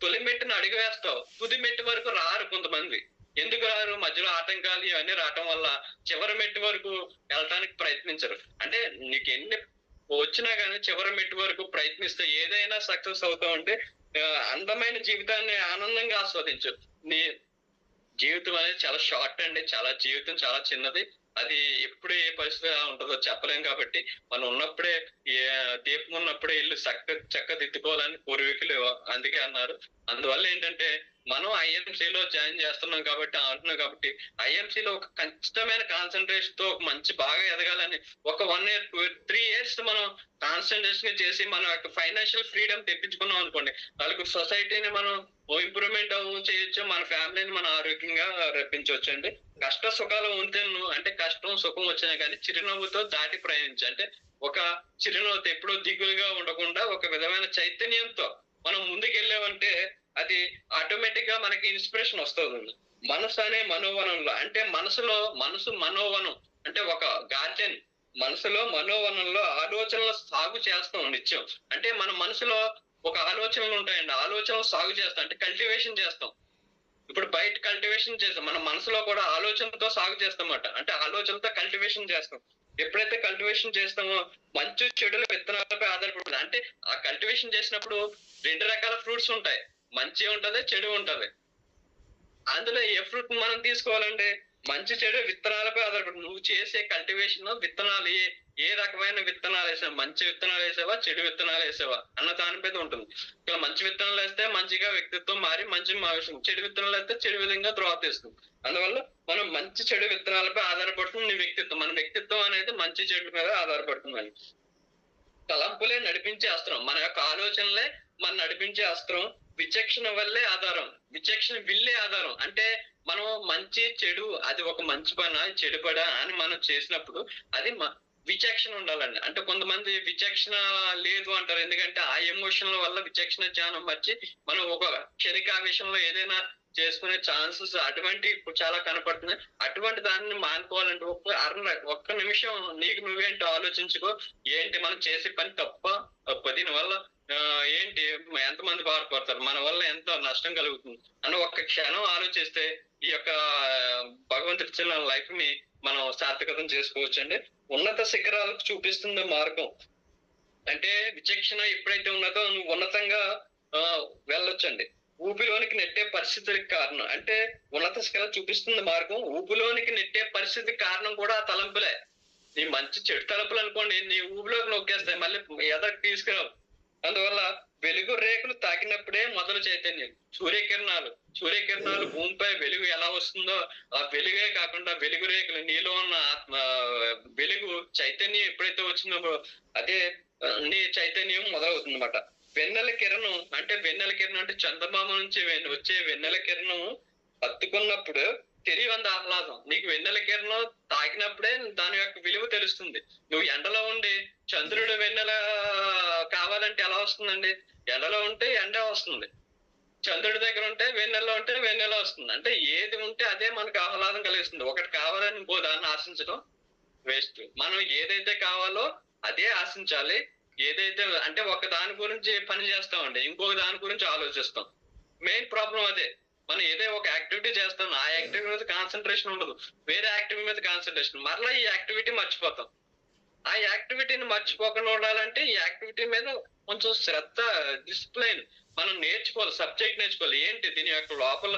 తొలి మెట్టును అడిగి వేస్తావు, తుది మెట్టు వరకు రారు కొంతమంది. ఎందుకు రారు? మధ్యలో ఆటంకాలు ఇవన్నీ రావటం వల్ల చివరి మెట్టు వరకు వెళ్ళటానికి ప్రయత్నించరు. అంటే నీకు ఎన్ని వచ్చినా కానీ చివరి మెట్టు వరకు ప్రయత్నిస్తే ఏదైనా సక్సెస్ అవుతావు. అంటే అందమైన జీవితాన్ని ఆనందంగా ఆస్వాదించు. నీ జీవితం అనేది చాలా షార్ట్ అండి, జీవితం చాలా చిన్నది. అది ఎప్పుడు ఏ పరిస్థితి ఉంటుందో చెప్పలేం. కాబట్టి మనం ఉన్నప్పుడే, దీపం ఉన్నప్పుడే ఇల్లు చక్కదిద్దుకోవాలని పూర్వీకులు అందుకే అన్నారు. అందువల్ల ఏంటంటే మనం ఐఎంసీలో జాయిన్ చేస్తున్నాం కాబట్టి అంటున్నాం కాబట్టి ఐఎంసీలో ఒక ఖచ్చితమైన కాన్సన్ట్రేషన్ తో ఒక మంచి బాగా ఎదగాలని ఒక 1 year 3 years మనం కాన్సన్ట్రేషన్ చేసి మన యొక్క ఫైనాన్షియల్ ఫ్రీడమ్ తెప్పించుకున్నాం అనుకోండి, వాళ్ళకి సొసైటీని మనం ఇంప్రూవ్మెంట్ చేయొచ్చు, మన ఫ్యామిలీని మనం ఆరోగ్యంగా రప్పించవచ్చు అండి. కష్ట సుఖాలు ఉంటేను అంటే కష్టం సుఖం వచ్చినా కానీ చిరునవ్వుతో దాటి ప్రయాణించి అంటే ఒక చిరునవ్వుతో ఎప్పుడూ దిగులుగా ఉండకుండా ఒక విధమైన చైతన్యంతో మనం ముందుకెళ్ళామంటే అది ఆటోమేటిక్ గా మనకి ఇన్స్పిరేషన్ వస్తుంది. మనసు అనే మనోవనంలో అంటే మనసు మనోవనం అంటే ఒక గార్డెన్, మనసులో మనోవనంలో ఆలోచనలు సాగు చేస్తాం నిత్యం. అంటే మన మనసులో ఒక ఆలోచనలు ఉంటాయండి, ఆలోచనలు సాగు చేస్తాం అంటే కల్టివేషన్ చేస్తాం. ఇప్పుడు బయట కల్టివేషన్ చేస్తాం, మన మనసులో కూడా ఆలోచనతో సాగు చేస్తామట, అంటే ఆలోచనతో కల్టివేషన్ చేస్తాం. ఎప్పుడైతే కల్టివేషన్ చేస్తామో మంచి చెడుల విత్తనాలపై ఆధారపడుతుంది. అంటే ఆ కల్టివేషన్ చేసినప్పుడు 2 రకాల ఫ్రూట్స్ ఉంటాయి, మంచి ఉంటది చెడు ఉంటది. అందులో ఏ ఫ్రూట్ మనం తీసుకోవాలంటే మంచి చెడు విత్తనాలపై ఆధారపడి నువ్వు చేసే కల్టివేషన్ విత్తనాలు ఏ రకమైన విత్తనాలు వేసావా, మంచి విత్తనాలు వేసావా చెడు విత్తనాలు వేసావా అన్న దాని మీద ఉంటుంది. ఇలా మంచి విత్తనాలు వేస్తే మంచిగా వ్యక్తిత్వం మారి మంచి చెడు విత్తనాలు వేస్తే చెడు విధంగా తర్వాత వేస్తుంది. అందువల్ల మనం మంచి చెడు విత్తనాలపై ఆధారపడుతుంది నీ వ్యక్తిత్వం. మన వ్యక్తిత్వం అనేది మంచి చెడు మీద ఆధారపడుతుందని. తలంపులే నడిపించే అస్త్రం, మన యొక్క ఆలోచనలే మన నడిపించే అస్త్రం. విచక్షణ వల్లే ఆధారం, విచక్షణ విల్లే ఆధారం. అంటే మనం మంచి చెడు అది ఒక మంచి పనా చెడు పడా అని మనం చేసినప్పుడు అది విచక్షణ ఉండాలండి. అంటే కొంతమంది విచక్షణ లేదు అంటారు, ఎందుకంటే ఆ ఎమోషన్ల వల్ల విచక్షణ జ్ఞానం మర్చి మనం ఒక క్షణికావేశంలో ఏదైనా చేసుకునే ఛాన్సెస్ అటువంటి ఇప్పుడు చాలా కనపడుతున్నాయి. అటువంటి దాన్ని మానుకోవాలంటే ఒక్క నిమిషం నీకు నువ్వేంటో ఆలోచించుకో. ఏంటి మనం చేసే పని తప్ప దీనివల్ల ఏంటి ఎంతమంది బాధపడతారు, మన వల్ల ఎంత నష్టం కలుగుతుంది అని ఒక్క క్షణం ఆలోచిస్తే ఈ యొక్క భగవంతుడి ఇచ్చిన లైఫ్ ని మనం సార్థకతం చేసుకోవచ్చు అండి. ఉన్నత శిఖరాలకు చూపిస్తుంది మార్గం. అంటే విచక్షణ ఎప్పుడైతే ఉన్నదో నువ్వు ఉన్నతంగా వెళ్ళొచ్చండి. ఊపిలోనికి నెట్టే పరిస్థితికి కారణం అంటే ఉన్నత శిఖరాలు చూపిస్తుంది మార్గం, ఊపిలోనికి నెట్టే పరిస్థితికి కారణం కూడా ఆ తలంపులే. నీ మంచి చెడు తలంపులు అనుకోండి నీ ఊపిలోకి నొక్కేస్తాయి, మళ్ళీ ఎదరికి తీసుకురావు. అందువల్ల వెలుగు రేకులు తాకినప్పుడే మొదలు చైతన్యం. సూర్యకిరణాలు భూమిపై వెలుగు ఎలా వస్తుందో ఆ వెలుగే కాకుండా వెలుగు రేకులు నీలో ఉన్న వెలుగు చైతన్యం ఎప్పుడైతే వచ్చిందో అదే నీ చైతన్యం మొదలవుతుంది అన్నమాట. వెన్నెల కిరణం అంటే చందమామ నుంచి వచ్చే వెన్నెల కిరణం హత్తుకున్నప్పుడు తెలియంది ఆహ్లాదం. నీకు వెన్నెల కిరణం తాకినప్పుడే దాని యొక్క విలువ తెలుస్తుంది. నువ్వు ఎండలో ఉండి చంద్రుడు వెన్నెల కావాలంటే ఎలా వస్తుందండి? ఎండలో ఉంటే ఎండ వస్తుంది, చంద్రుడి దగ్గర ఉంటే వెన్నెల ఉంటే వెన్నెల వస్తుంది. అంటే ఏది ఉంటే అదే మనకు ఆహ్లాదం కలిగిస్తుంది. ఒకటి కావాలని ఇంకో దాన్ని ఆశించడం వేస్ట్. మనం ఏదైతే కావాలో అదే ఆశించాలి. ఏదైతే అంటే ఒక దాని గురించి పని చేస్తామండి, ఇంకొక దాని గురించి ఆలోచిస్తాం. మెయిన్ ప్రాబ్లం అదే. మనం ఏదో ఒక యాక్టివిటీ చేస్తాం, ఆ యాక్టివిటీ మీద కాన్సన్ట్రేషన్ ఉండదు, వేరే యాక్టివిటీ మీద కాన్సన్ట్రేషన్, మరలా ఈ యాక్టివిటీ మర్చిపోతాం. ఆ యాక్టివిటీని మర్చిపోకుండా ఉండాలంటే ఈ యాక్టివిటీ మీద కొంచెం శ్రద్ధ, డిసిప్లైన్ మనం నేర్చుకోవాలి. సబ్జెక్ట్ నేర్చుకోవాలి. ఏంటి దీని యొక్క లోపల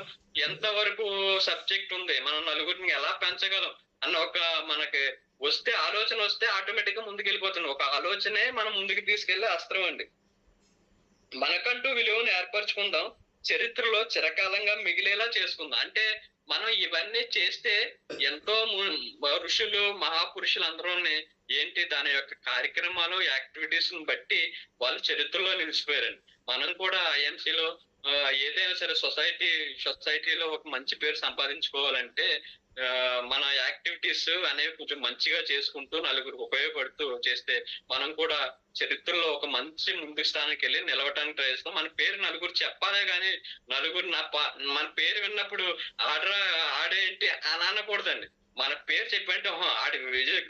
ఎంత వరకు సబ్జెక్ట్ ఉంది, మనం నలుగురిని ఎలా పెంచగలం అన్న ఒక మనకి ఆలోచన వస్తే ఆటోమేటిక్ గా ముందుకు వెళ్ళిపోతుంది. ఒక ఆలోచనే మనం ముందుకు తీసుకెళ్లే అస్త్రం అండి. మనకంటూ విలువను ఏర్పరచుకుందాం, చరిత్రలో చిరకాలంగా మిగిలేలా చేసుకుందాం. అంటే మనం ఇవన్నీ చేస్తే ఎంతో ఋషులు మహాపురుషులు అందరూ ఏంటి దాని యొక్క కార్యక్రమాలు యాక్టివిటీస్ బట్టి వాళ్ళు చరిత్రలో నిలిచిపోయారండి. మనం కూడా ఐఎంసీలో ఏదైనా సరే సొసైటీలో ఒక మంచి పేరు సంపాదించుకోవాలంటే మన యాక్టివిటీస్ అనేవి కొంచెం మంచిగా చేసుకుంటూ నలుగురికి ఉపయోగపడుతూ చేస్తే మనం కూడా చరిత్రలో ఒక మంచి ముందు స్థానానికి వెళ్ళి నిలవటానికి ట్రై చేస్తాం. మన పేరు నలుగురు చెప్పాలే కానీ నలుగురు మన పేరు విన్నప్పుడు ఆడేంటి అని అనకూడదండి. మన పేరు చెప్పంటే ఆడి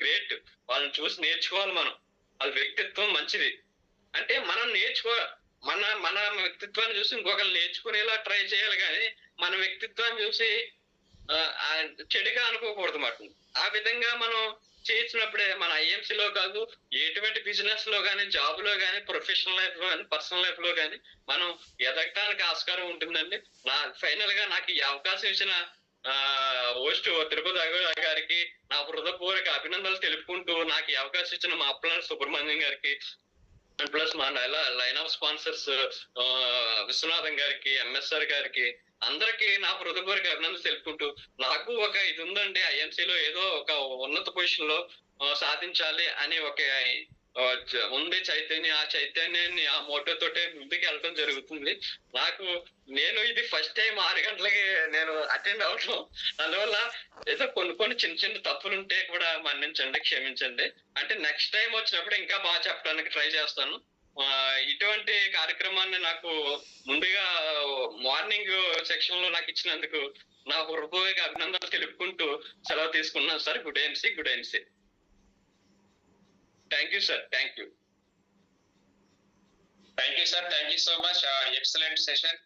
గ్రేట్, వాళ్ళని చూసి నేర్చుకోవాలి. మనం వాళ్ళ వ్యక్తిత్వం మంచిది అంటే మనం మన వ్యక్తిత్వాన్ని చూసి ఇంకొకరు నేర్చుకునేలా ట్రై చేయాలి కానీ మన వ్యక్తిత్వాన్ని చూసి చెడుగా అనుకోకూడదు మాట. ఆ విధంగా మనం చేసినప్పుడే మన ఐఎంసీలో కాదు ఎటువంటి బిజినెస్ లో కానీ, జాబ్ లో కానీ, ప్రొఫెషనల్ లైఫ్ లో కానీ, పర్సనల్ లైఫ్ లో కానీ మనం ఎదగటానికి ఆస్కారం ఉంటుందండి. ఫైనల్ గా నాకు ఈ అవకాశం ఇచ్చిన హోస్ట్ తిరుపతి రఘురావు గారికి నా హృదయపూర్వక అభినందనలు తెలుపుకుంటూ నాకు ఈ అవకాశం ఇచ్చిన మా అప్పలనాయుడు సుబ్రహ్మణ్యం గారికి ప్లస్ మా లైన్ ఆఫ్ స్పాన్సర్స్ విశ్వనాథం గారికి, ఎంఎస్ఆర్ గారికి, అందరికీ నా హృదయపూర్వక అభినందనలు తెలుపుకుంటూ, నాకు ఒక ఇది ఉందండి, ఐఎన్సీలో ఏదో ఒక ఉన్నత పొజిషన్ లో సాధించాలి అని ఒక ఉంది చైతన్యం. ఆ చైతన్యాన్ని, ఆ మోటో తోటే ముందుకు వెళ్ళడం జరుగుతుంది. నేను ఇది ఫస్ట్ టైం 6 గంటలకి నేను అటెండ్ అవటం. అందువల్ల ఏదో కొన్ని చిన్న చిన్న తప్పులుంటే కూడా మన్నించండి, క్షమించండి. అంటే నెక్స్ట్ టైం వచ్చినప్పుడు ఇంకా బాగా చెప్పడానికి ట్రై చేస్తాను. ఇటువంటి కార్యక్రమాన్ని నాకు ముందుగా మార్నింగ్ సెక్షన్ లో నాకు ఇచ్చినందుకు నా హృదయపూర్వక అభినందనలు తెలుపుకుంటూ సెలవు తీసుకున్నాను sir. Good NC, good NC. Thank you sir, thank you. Thank you sir, thank you so much. Excellent session.